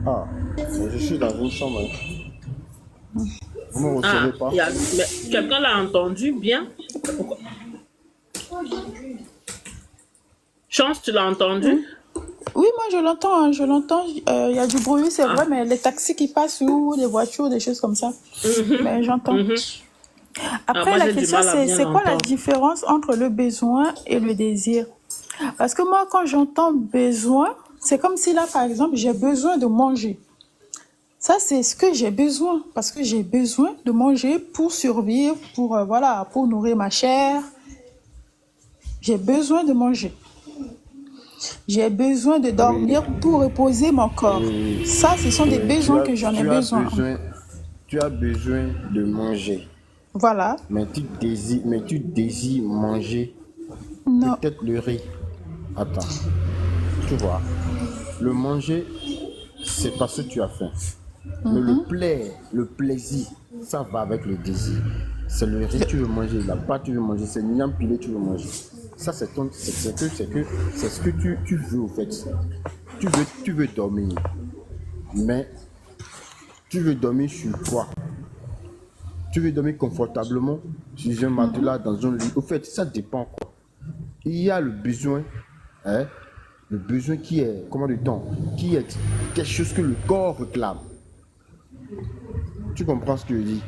Ah, je suis dans une chambre. Vous ne me recevez pas? Mais quelqu'un l'a entendu bien? Chance, tu l'as entendu? Oui, moi je l'entends, hein, je l'entends. Il y a du bruit, c'est vrai, mais les taxis qui passent ou les voitures, des choses comme ça. Mais j'entends. Après, moi, la j'ai du question, mal à bien c'est quoi la l'entendre. différence entre le besoin et le désir? Parce que moi, quand j'entends besoin, c'est comme si là, par exemple, j'ai besoin de manger. Ça, c'est ce que j'ai besoin, parce que j'ai besoin de manger pour survivre, pour, voilà, pour nourrir ma chair. J'ai besoin de manger. J'ai besoin de Oui, dormir pour reposer mon corps. oui, Ça, ce sont des oui. besoins que j'en ai besoin. Tu as besoin de manger, Voilà. mais tu désires manger Non. peut-être le riz. Attends, tu vois, le manger, c'est parce que tu as faim. Mais le plaisir, ça va avec le désir. C'est le riz, tu veux manger, la pâte, tu veux manger, c'est Niampilé, tu veux manger. Ça, c'est ce que tu veux, au fait. Tu veux dormir. Mais tu veux dormir sur quoi? Tu veux dormir confortablement sur un matelas, dans un lit. Au fait, ça dépend quoi. Il y a le besoin, hein, le besoin qui est, comment dit-on, qui est quelque chose que le corps réclame. Tu comprends ce que je dis?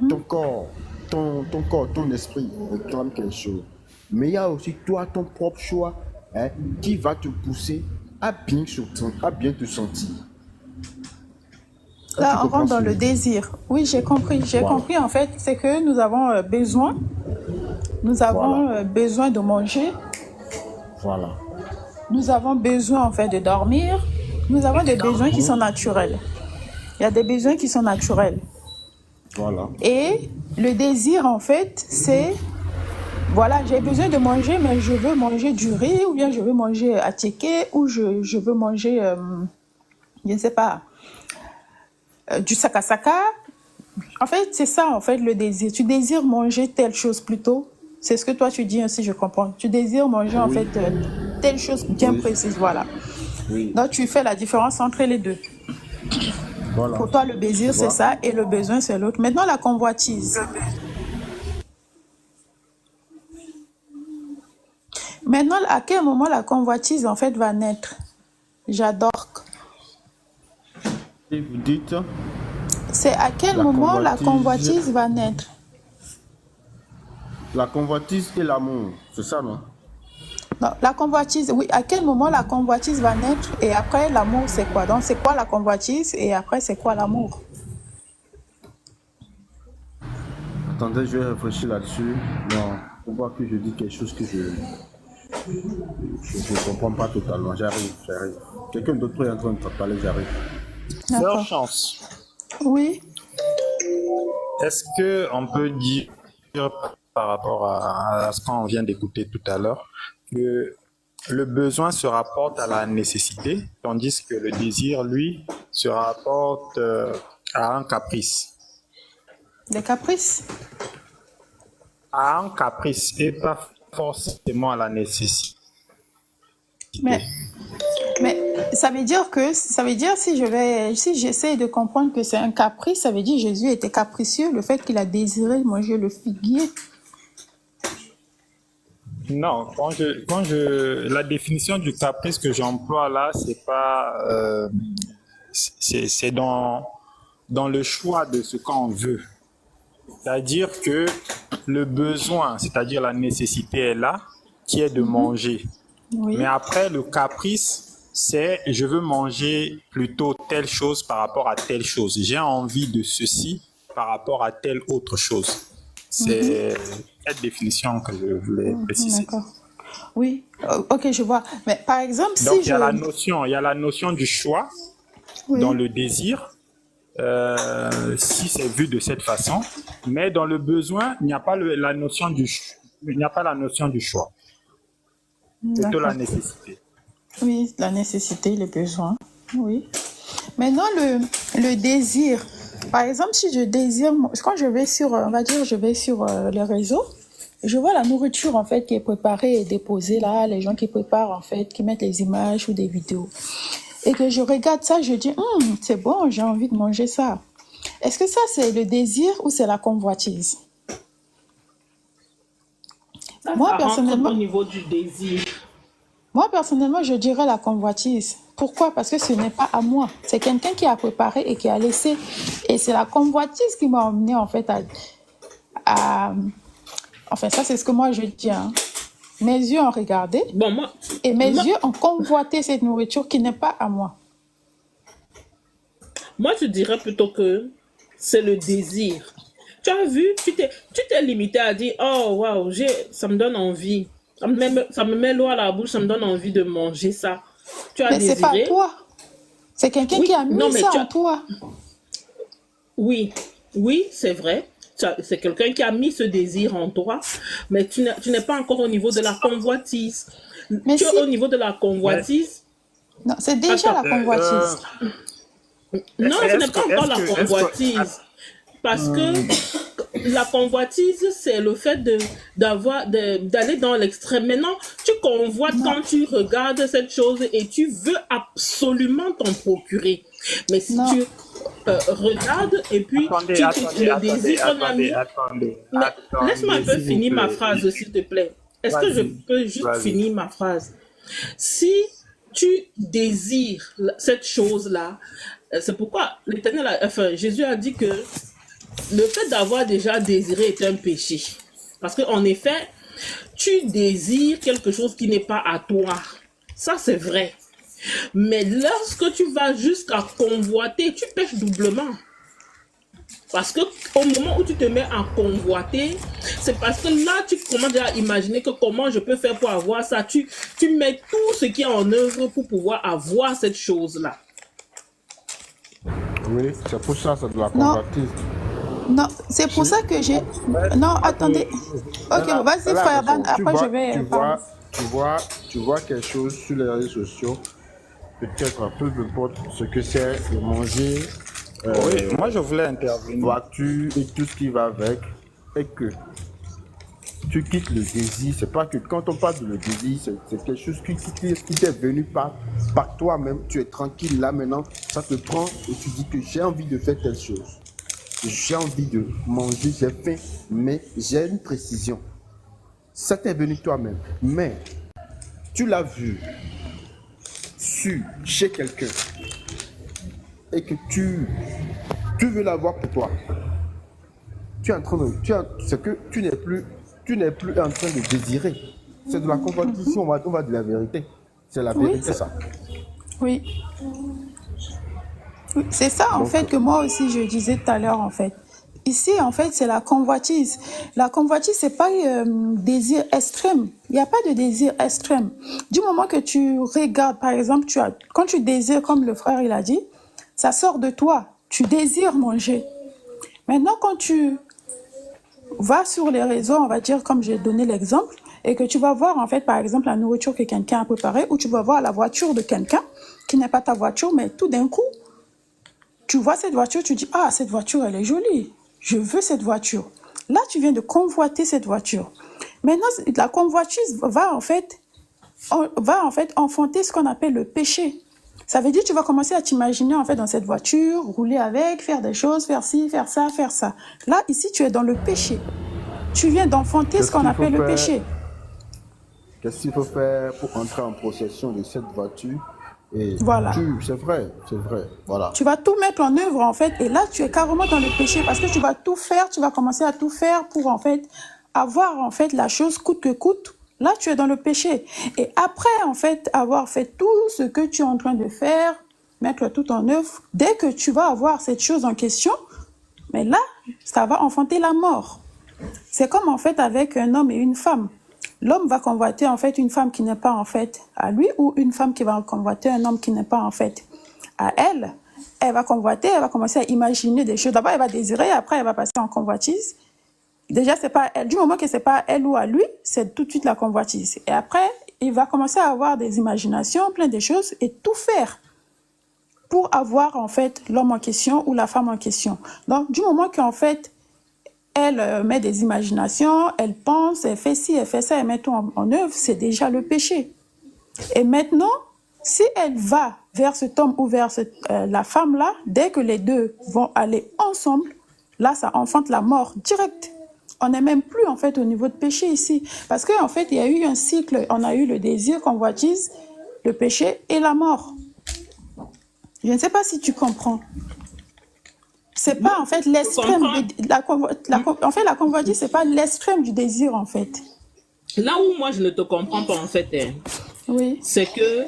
Ton corps, ton esprit réclame quelque chose. Mais il y a aussi toi, ton propre choix, hein, qui va te pousser à bien te sentir. Est-ce que tu Là, on comprends rentre ce dans que je le dis? désir. Oui, j'ai compris. J'ai Voilà. compris, en fait, c'est que nous avons besoin. Nous avons Voilà. besoin de manger. Voilà. Nous avons besoin, en fait, de dormir. Nous avons des besoins qui sont naturels. Il y a des besoins qui sont naturels. Voilà. Et le désir, en fait, c'est, voilà, j'ai besoin de manger, mais je veux manger du riz, ou bien je veux manger attiéké, ou je veux manger, je ne sais pas, du sakasaka. En fait, c'est ça, en fait, le désir. Tu désires manger telle chose plutôt. C'est ce que toi, tu dis ainsi, je comprends. Tu désires manger, en fait, telle chose bien Oui. précise, voilà. Oui. Donc, tu fais la différence entre les deux. Voilà. Pour toi, le désir, Tu c'est vois? ça, et le besoin, c'est l'autre. Maintenant, la convoitise. Maintenant, à quel moment la convoitise, en fait, va naître? J'adore. Et vous dites, C'est à quel la moment la convoitise, convoitise va naître? la convoitise et l'amour, c'est ça, non? Non, la convoitise, oui, à quel moment la convoitise va naître et après l'amour, c'est quoi? Donc, c'est quoi la convoitise et après, c'est quoi l'amour? Attendez, je vais réfléchir là-dessus. Non, pour voir que je dis quelque chose que je ne comprends pas totalement. J'arrive. Quelqu'un d'autre est en train de te parler, j'arrive. Sœur D'accord. Chance, Oui. est-ce que on peut dire par rapport à ce qu'on vient d'écouter tout à l'heure que le besoin se rapporte à la nécessité, tandis que le désir, lui, se rapporte à un caprice. Des caprices? À un caprice et pas forcément à la nécessité. Mais ça veut dire si j'essaie de comprendre que c'est un caprice, ça veut dire que Jésus était capricieux, le fait qu'il a désiré manger le figuier. Non, la définition du caprice que j'emploie là, c'est pas, c'est dans le choix de ce qu'on veut. C'est-à-dire que le besoin, c'est-à-dire la nécessité est là, qui est de manger. Oui. Mais après, le caprice, c'est je veux manger plutôt telle chose par rapport à telle chose. J'ai envie de ceci par rapport à telle autre chose. C'est cette définition que je voulais préciser. D'accord. Oui. Ok, je vois. Mais par exemple, Donc, si il y a la notion du choix Oui. dans le désir, si c'est vu de cette façon, mais dans le besoin, il n'y a pas la notion du choix, plutôt la D'accord. nécessité. Oui, la nécessité, le besoin. Oui. Maintenant, le désir. Par exemple, si je désire, quand je vais sur, on va dire, je vais sur les réseaux, je vois la nourriture, en fait, qui est préparée et déposée là, les gens qui préparent, en fait, qui mettent les images ou des vidéos. Et que je regarde ça, je dis, c'est bon, j'ai envie de manger ça. Est-ce que ça, c'est le désir ou c'est la convoitise? Ça Moi, rentre personnellement, au niveau du désir. Moi, personnellement, je dirais la convoitise. Pourquoi? Parce que ce n'est pas à moi. C'est quelqu'un qui a préparé et qui a laissé. Et c'est la convoitise qui m'a emmené, en fait, Enfin, ça, c'est ce que moi, je dis. Hein. Mes yeux ont regardé Bon, moi, et mes moi, yeux ont convoité cette nourriture qui n'est pas à moi. moi, je dirais plutôt que c'est le désir. Tu as vu, tu t'es limité à dire, oh, waouh, ça me donne envie. Ça me met l'eau à la bouche, ça me donne envie de manger ça. Tu as Mais c'est pas désiré. toi. C'est quelqu'un qui Oui, a non, mis mais ça en toi. oui, oui, c'est vrai. C'est quelqu'un qui a mis ce désir en toi, mais tu n'es pas encore au niveau de la convoitise. Mais Tu es si... au niveau de la Mais, convoitise. Non, c'est déjà Attends, la convoitise. non, ce n'est pas encore la est-ce que, convoitise. Parce que la convoitise, c'est le fait d'aller dans l'extrême. Maintenant, tu convoites Non, quand tu regardes cette chose et tu veux absolument t'en procurer. Mais si non. tu regardes et puis attendez, le désir qu'on a mis. Mais laisse-moi un peu s'il vous finir ma plaît. phrase, s'il te plaît. Est-ce que je Vas-y, peux juste vas-y. finir ma phrase? Si tu désires cette chose-là, c'est pourquoi Jésus a dit que le fait d'avoir déjà désiré est un péché. Parce qu'en effet, tu désires quelque chose qui n'est pas à toi. Ça, c'est vrai. Mais lorsque tu vas jusqu'à convoiter, tu pèches doublement. Parce que au moment où tu te mets à convoiter, c'est parce que là, tu commences déjà à imaginer que comment je peux faire pour avoir ça. Tu mets tout ce qui est en œuvre pour pouvoir avoir cette chose-là. Oui, c'est pour ça, c'est de la Non, convoitise. non. C'est pour ça que j'ai... Non, attendez. Ok, Elle vas-y, a frère Dan. raison. Après, je vais parler. Tu vois quelque chose sur les réseaux sociaux, peut-être peu importe ce que c'est, de manger, Oui, moi je voulais intervenir. voiture et tout ce qui va avec, et que tu quittes le désir. C'est pas que quand on parle de le désir, c'est quelque chose qui t'est venu par toi-même. Tu es tranquille là maintenant, ça te prend et tu dis que j'ai envie de faire telle chose. J'ai envie de manger, j'ai faim, mais j'ai une précision. Ça t'est venu toi-même. Mais tu l'as vu chez quelqu'un et que tu veux l'avoir pour toi. Tu es en train de, c'est que tu n'es plus en train de désirer. C'est de la convoitise, on va de la vérité. C'est la Oui, vérité, ça. oui. Oui, c'est ça, en Donc, fait, que moi aussi, je disais tout à l'heure, en fait. Ici, en fait, c'est la convoitise. La convoitise, c'est pas désir extrême. Il n'y a pas de désir extrême. Du moment que tu regardes, par exemple, quand tu désires, comme le frère, il a dit, ça sort de toi. Tu désires manger. Maintenant, quand tu vas sur les réseaux, on va dire, comme j'ai donné l'exemple, et que tu vas voir, en fait, par exemple, la nourriture que quelqu'un a préparée, ou tu vas voir la voiture de quelqu'un qui n'est pas ta voiture, mais tout d'un coup, tu vois cette voiture, tu dis, ah, cette voiture, elle est jolie. Je veux cette voiture. Là, tu viens de convoiter cette voiture. Maintenant, la convoitise va en fait enfanter ce qu'on appelle le péché. Ça veut dire que tu vas commencer à t'imaginer en fait dans cette voiture, rouler avec, faire des choses, faire ci, faire ça, faire ça. Là, ici, tu es dans le péché. Tu viens d'enfanter ce qu'on appelle le péché. Qu'est-ce qu'il faut faire pour entrer en possession de cette voiture? Et Voilà. c'est vrai, voilà. Tu vas tout mettre en œuvre en fait, et là, tu es carrément dans le péché parce que tu vas tout faire, tu vas commencer à tout faire pour en fait avoir en fait la chose coûte que coûte. Là, tu es dans le péché. Et après, en fait, avoir fait tout ce que tu es en train de faire, mettre tout en œuvre, dès que tu vas avoir cette chose en question, mais là, ça va enfanter la mort. C'est comme en fait avec un homme et une femme. L'homme va convoiter en fait une femme qui n'est pas en fait à lui, ou une femme qui va convoiter un homme qui n'est pas en fait à elle. Elle va convoiter, elle va commencer à imaginer des choses. D'abord, elle va désirer, après, elle va passer en convoitise. Déjà, c'est pas elle. Du moment que c'est pas elle ou à lui, c'est tout de suite la convoitise. Et après, il va commencer à avoir des imaginations, plein de choses, et tout faire pour avoir en fait l'homme en question ou la femme en question. Donc, du moment qu'en fait elle met des imaginations, elle pense, elle fait ci, elle fait ça, elle met tout en œuvre, c'est déjà le péché. Et maintenant, si elle va vers cet homme ou vers la femme-là, dès que les deux vont aller ensemble, là, ça enfante la mort directe. On n'est même plus en fait au niveau de péché ici. Parce qu'en fait, il y a eu un cycle. On a eu le désir, convoitise, le péché et la mort. Je ne sais pas si tu comprends. C'est pas en fait l'extrême. En fait, la convoitise, c'est pas l'extrême du désir en fait. Là où moi je ne te comprends pas en fait, Oui. c'est que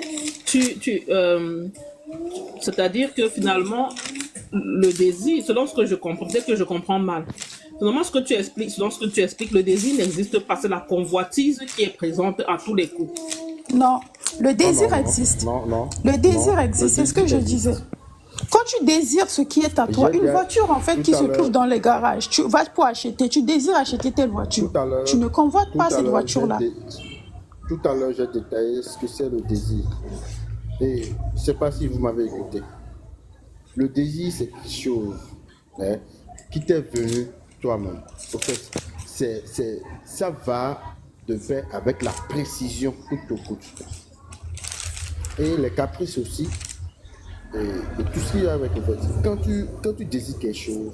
c'est-à-dire que finalement le désir, selon ce que je comprends, peut-être que je comprends mal. Selon ce que tu expliques, le désir n'existe pas, c'est la convoitise qui est présente à tous les coups. Non, le désir non, existe. non, Le désir non, existe, le c'est ce que désir je existe. disais. Quand tu désires ce qui est à toi, J'ai une bien- voiture en fait tout qui à se l'heure- trouve dans les garages, tu vas pour acheter, tu désires acheter telle voiture. Tout à l'heure- Tu ne convoites tout pas à cette l'heure, voiture-là. Tout à l'heure, j'ai détaillé ce que c'est le désir. Et je ne sais pas si vous m'avez écouté. Le désir, c'est quelque chose qui t'est venu toi-même. En fait, ça va de pair avec la précision coûte que coûte. Et les caprices aussi. Et tout ce qu'il y a avec le fait. Quand tu désires quelque chose,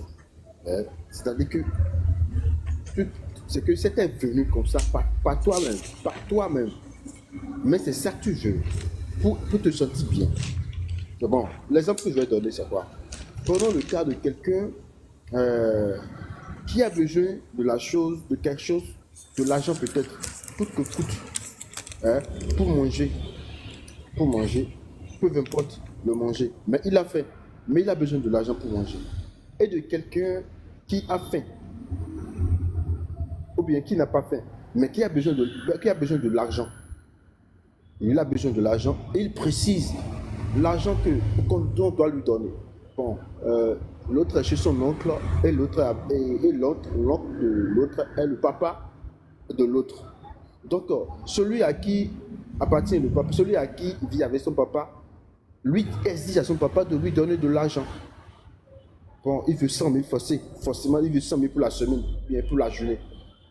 c'est-à-dire que c'est que c'était venu comme ça, par toi-même, Mais c'est ça que tu veux, pour te sentir bien. C'est bon, l'exemple que je vais donner, c'est quoi? Prenons le cas de quelqu'un qui a besoin de quelque chose, de l'argent peut-être, coûte que coûte, pour manger, peu importe le manger, mais il a faim, mais il a besoin de l'argent pour manger. Et de quelqu'un qui a faim, ou bien qui n'a pas faim, mais qui a besoin de l'argent. Il a besoin de l'argent et il précise l'argent qu'on doit lui donner. Bon, l'autre est chez son oncle et l'autre de l'autre est le papa de l'autre. Donc, celui à qui appartient le papa, celui à qui vit avec son papa, lui exige à son papa de lui donner de l'argent. Bon, il veut 100 000 forcément, il veut 100 000 pour la semaine, bien pour la journée.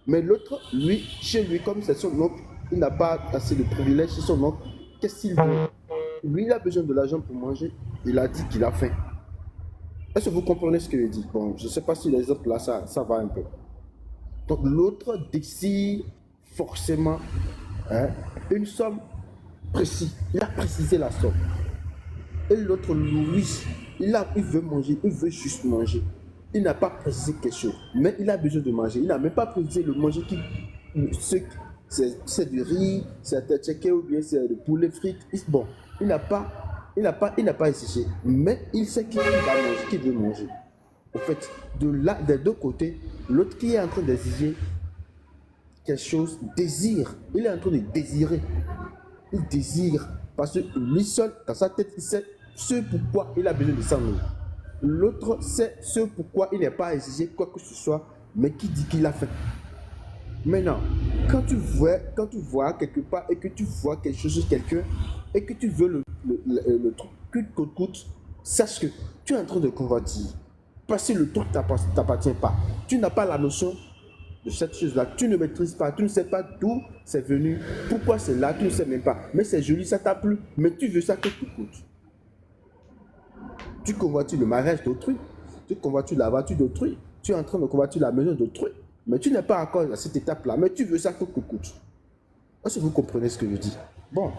Mais l'autre, lui, chez lui, comme c'est son oncle, il n'a pas assez de privilèges chez son oncle. Qu'est-ce qu'il veut? Lui, il a besoin de l'argent pour manger. Il a dit qu'il a faim. Est-ce que vous comprenez ce que je dis? Bon, je ne sais pas si l'exemple là, ça va un peu. Donc, l'autre décide forcément une somme précise. Il a précisé la somme. Et l'autre, lui, il veut manger, il veut juste manger. Il n'a pas précisé quelque chose, mais il a besoin de manger. Il n'a même pas précisé le manger c'est du riz, c'est un tchéké ou bien c'est du poulet frites. Bon, il n'a pas exigé, mais il sait qu'il va manger, qu'il veut manger. Au fait, des deux côtés, l'autre qui est en train d'exiger quelque chose désire. Il est en train de désirer. Il désire parce que lui seul, dans sa tête, il sait ce pourquoi il a besoin de 100 000. L'autre sait ce pourquoi il n'est pas exigé quoi que ce soit, mais qui dit qu'il a fait. Maintenant, quand tu vois quelque part et que tu vois quelque chose sur quelqu'un et que tu veux le truc coûte, sache que tu es en train de convoiter. Parce que le truc ne t'appartient pas. Tu n'as pas la notion de cette chose-là. Tu ne maîtrises pas. Tu ne sais pas d'où c'est venu. Pourquoi c'est là. Tu ne sais même pas. Mais c'est joli, ça t'a plu. Mais tu veux ça que coûte. Tu convoites le mariage d'autrui. Tu convoites la voiture d'autrui. Tu es en train de convoiter la maison d'autrui. Mais tu n'es pas encore à cette étape-là. Mais tu veux ça que coûte. Est-ce que vous comprenez ce que je dis? Bon.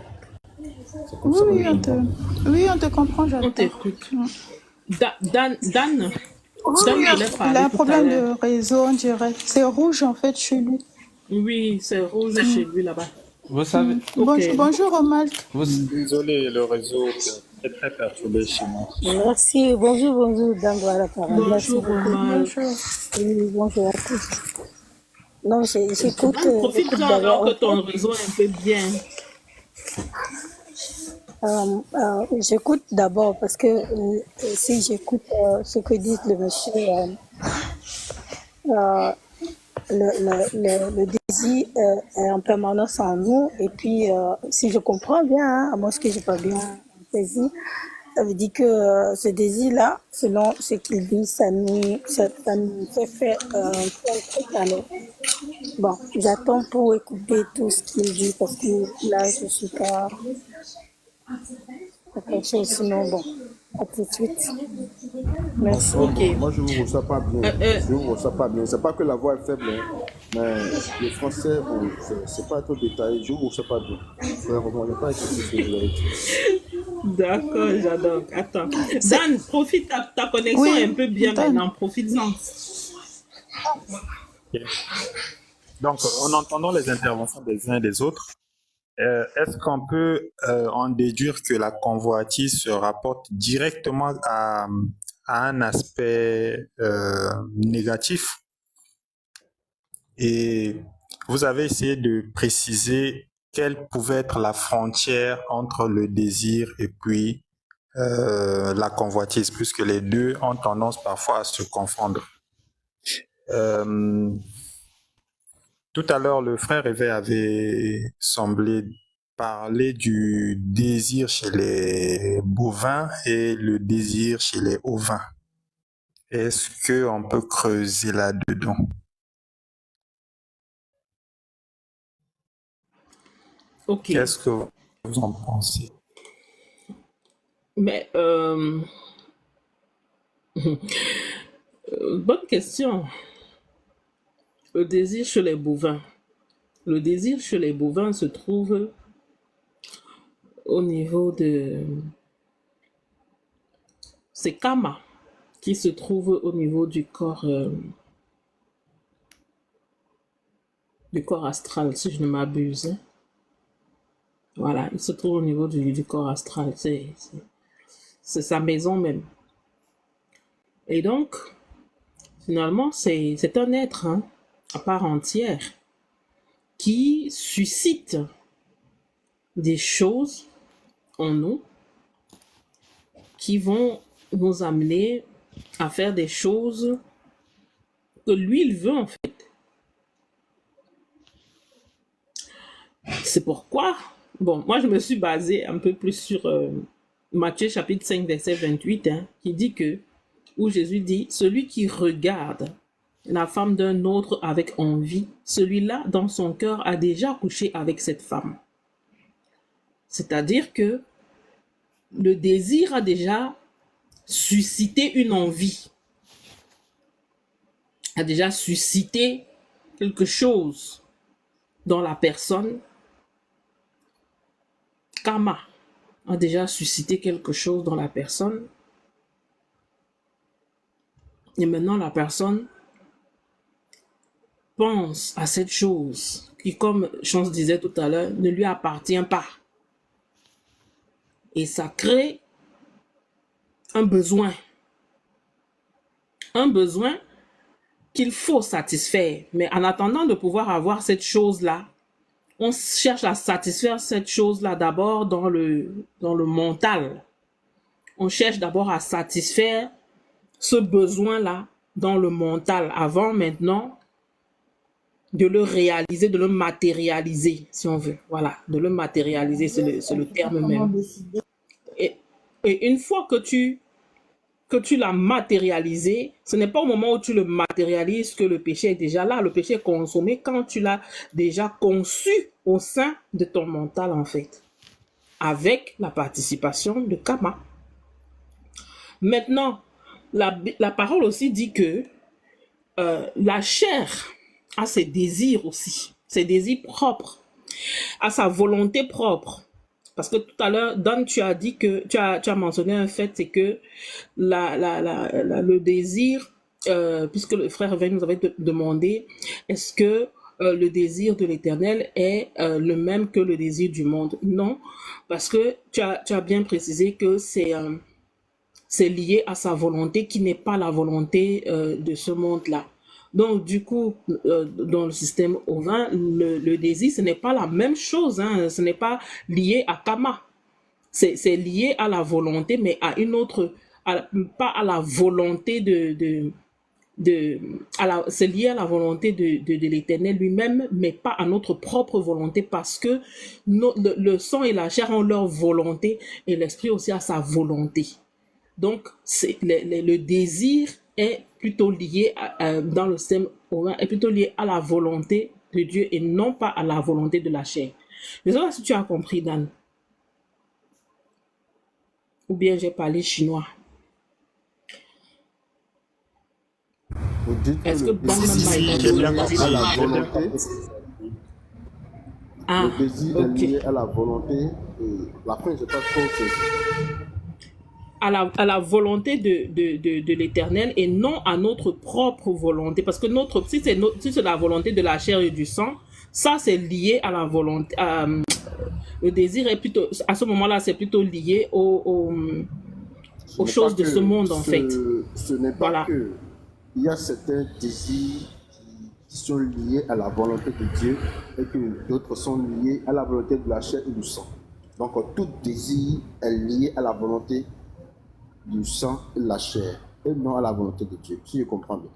Oui, on te comprend, j'adore. On t'écoute. Dan, Il a un problème de réseau, on dirait. C'est rouge en fait chez lui. Oui, c'est rouge chez lui là-bas. Vous savez, Bonjour Romalk. Désolé, le réseau est très perturbé chez moi. Merci. Bonjour, Dangwara. Bonjour, Romal. Oui, bonjour à tous. Non, j'écoute. Profite-en alors que ton réseau est un peu bien. J'écoute d'abord parce que si j'écoute ce que dit le monsieur, le désir est en permanence en nous. Et puis, si je comprends bien, hein, à moins que je n'ai pas bien saisi, ça veut dire que ce désir-là, selon ce qu'il dit, ça nous fait faire un truc à nous. Bon, j'attends pour écouter tout ce qu'il dit parce que là, je ne suis pas quelque chose, sinon bon, à tout de suite. Merci. Moi, Ok. moi, je ne vous reçois pas bien. Je ne vous reçois pas bien. C'est pas que la voix est faible, hein, mais le français, bon, c'est pas trop détaillé. Je ne vous reçois pas bien. Vraiment, il n'y a pas écouté ce que vous avez dit. D'accord, j'adore. Attends. C'est... Dan, profite, ta connexion est un Oui, peu bien Dan. maintenant. Profite-en. Ok. Donc, en entendant les interventions des uns et des autres, est-ce qu'on peut en déduire que la convoitise se rapporte directement à un aspect négatif? Et vous avez essayé de préciser quelle pouvait être la frontière entre le désir et puis la convoitise, puisque les deux ont tendance parfois à se confondre. Tout à l'heure, le frère Éveil avait semblé parler du désir chez les bovins et le désir chez les ovins. Est-ce qu'on peut creuser là-dedans? Ok. Qu'est-ce que vous en pensez? Mais, bonne question. Le désir chez les bovins. Le désir chez les bovins se trouve au niveau de... C'est Kama qui se trouve au niveau du corps astral, si je ne m'abuse, hein. Voilà, il se trouve au niveau du corps astral. C'est sa maison même. Et donc, finalement, c'est un être, hein, à part entière qui suscite des choses en nous qui vont nous amener à faire des choses que lui, il veut en fait. C'est pourquoi, bon, moi je me suis basée un peu plus sur Matthieu chapitre 5, verset 28, hein, qui dit que, où Jésus dit, celui qui regarde la femme d'un autre avec envie, celui-là, dans son cœur, a déjà couché avec cette femme. C'est-à-dire que le désir a déjà suscité une envie, a déjà suscité quelque chose dans la personne. Karma a déjà suscité quelque chose dans la personne. Et maintenant, la personne pense à cette chose qui, comme Chance disait tout à l'heure, ne lui appartient pas. Et ça crée un besoin qu'il faut satisfaire. Mais en attendant de pouvoir avoir cette chose-là, on cherche à satisfaire cette chose-là d'abord dans le mental. On cherche d'abord à satisfaire ce besoin-là dans le mental avant maintenant de le réaliser, de le matérialiser, si on veut. Voilà, de le matérialiser, c'est le terme même. Et une fois que tu l'as matérialisé, ce n'est pas au moment où tu le matérialises que le péché est déjà là. Le péché est consommé quand tu l'as déjà conçu au sein de ton mental, en fait, avec la participation de Kama. Maintenant, la parole aussi dit que la chair a ses désirs aussi, ses désirs propres, a sa volonté propre. Parce que tout à l'heure, Dan, tu as dit que tu as mentionné un fait, c'est que le désir, puisque le frère Veil nous avait demandé, est-ce que le désir de l'Éternel est le même que le désir du monde? Non, parce que tu as bien précisé que c'est lié à sa volonté qui n'est pas la volonté de ce monde-là. Donc, du coup, dans le système ovin, le désir, ce n'est pas la même chose, hein, ce n'est pas lié à Kama. C'est lié à la volonté, mais à une autre, pas à la volonté c'est lié à la volonté de l'Éternel lui-même, mais pas à notre propre volonté, parce que le sang et la chair ont leur volonté et l'esprit aussi a sa volonté. Donc, le désir est plutôt lié dans le système ovin, est plutôt lié à la volonté de Dieu et non pas à la volonté de la chair. Je ne sais pas si tu as compris, Dan. Ou bien j'ai parlé chinois. Vous dites que Est-ce que le désir Batman si, m'a j'ai bien est compris. lié à la J'ai bien volonté. Ah, Le désir est ok. lié à la volonté. Et la fin, je pas trop saisi. À la volonté de l'Éternel et non à notre propre volonté. Parce que si c'est la volonté de la chair et du sang, ça c'est lié à la volonté. Le désir est plutôt, à ce moment-là, c'est plutôt lié Ce aux n'est choses pas de ce monde en fait. Ce n'est pas Voilà. que il y a certains désirs qui sont liés à la volonté de Dieu et que d'autres sont liés à la volonté de la chair et du sang. Donc tout désir est lié à la volonté du sang et de la chair et non à la volonté de Dieu, si je comprends bien.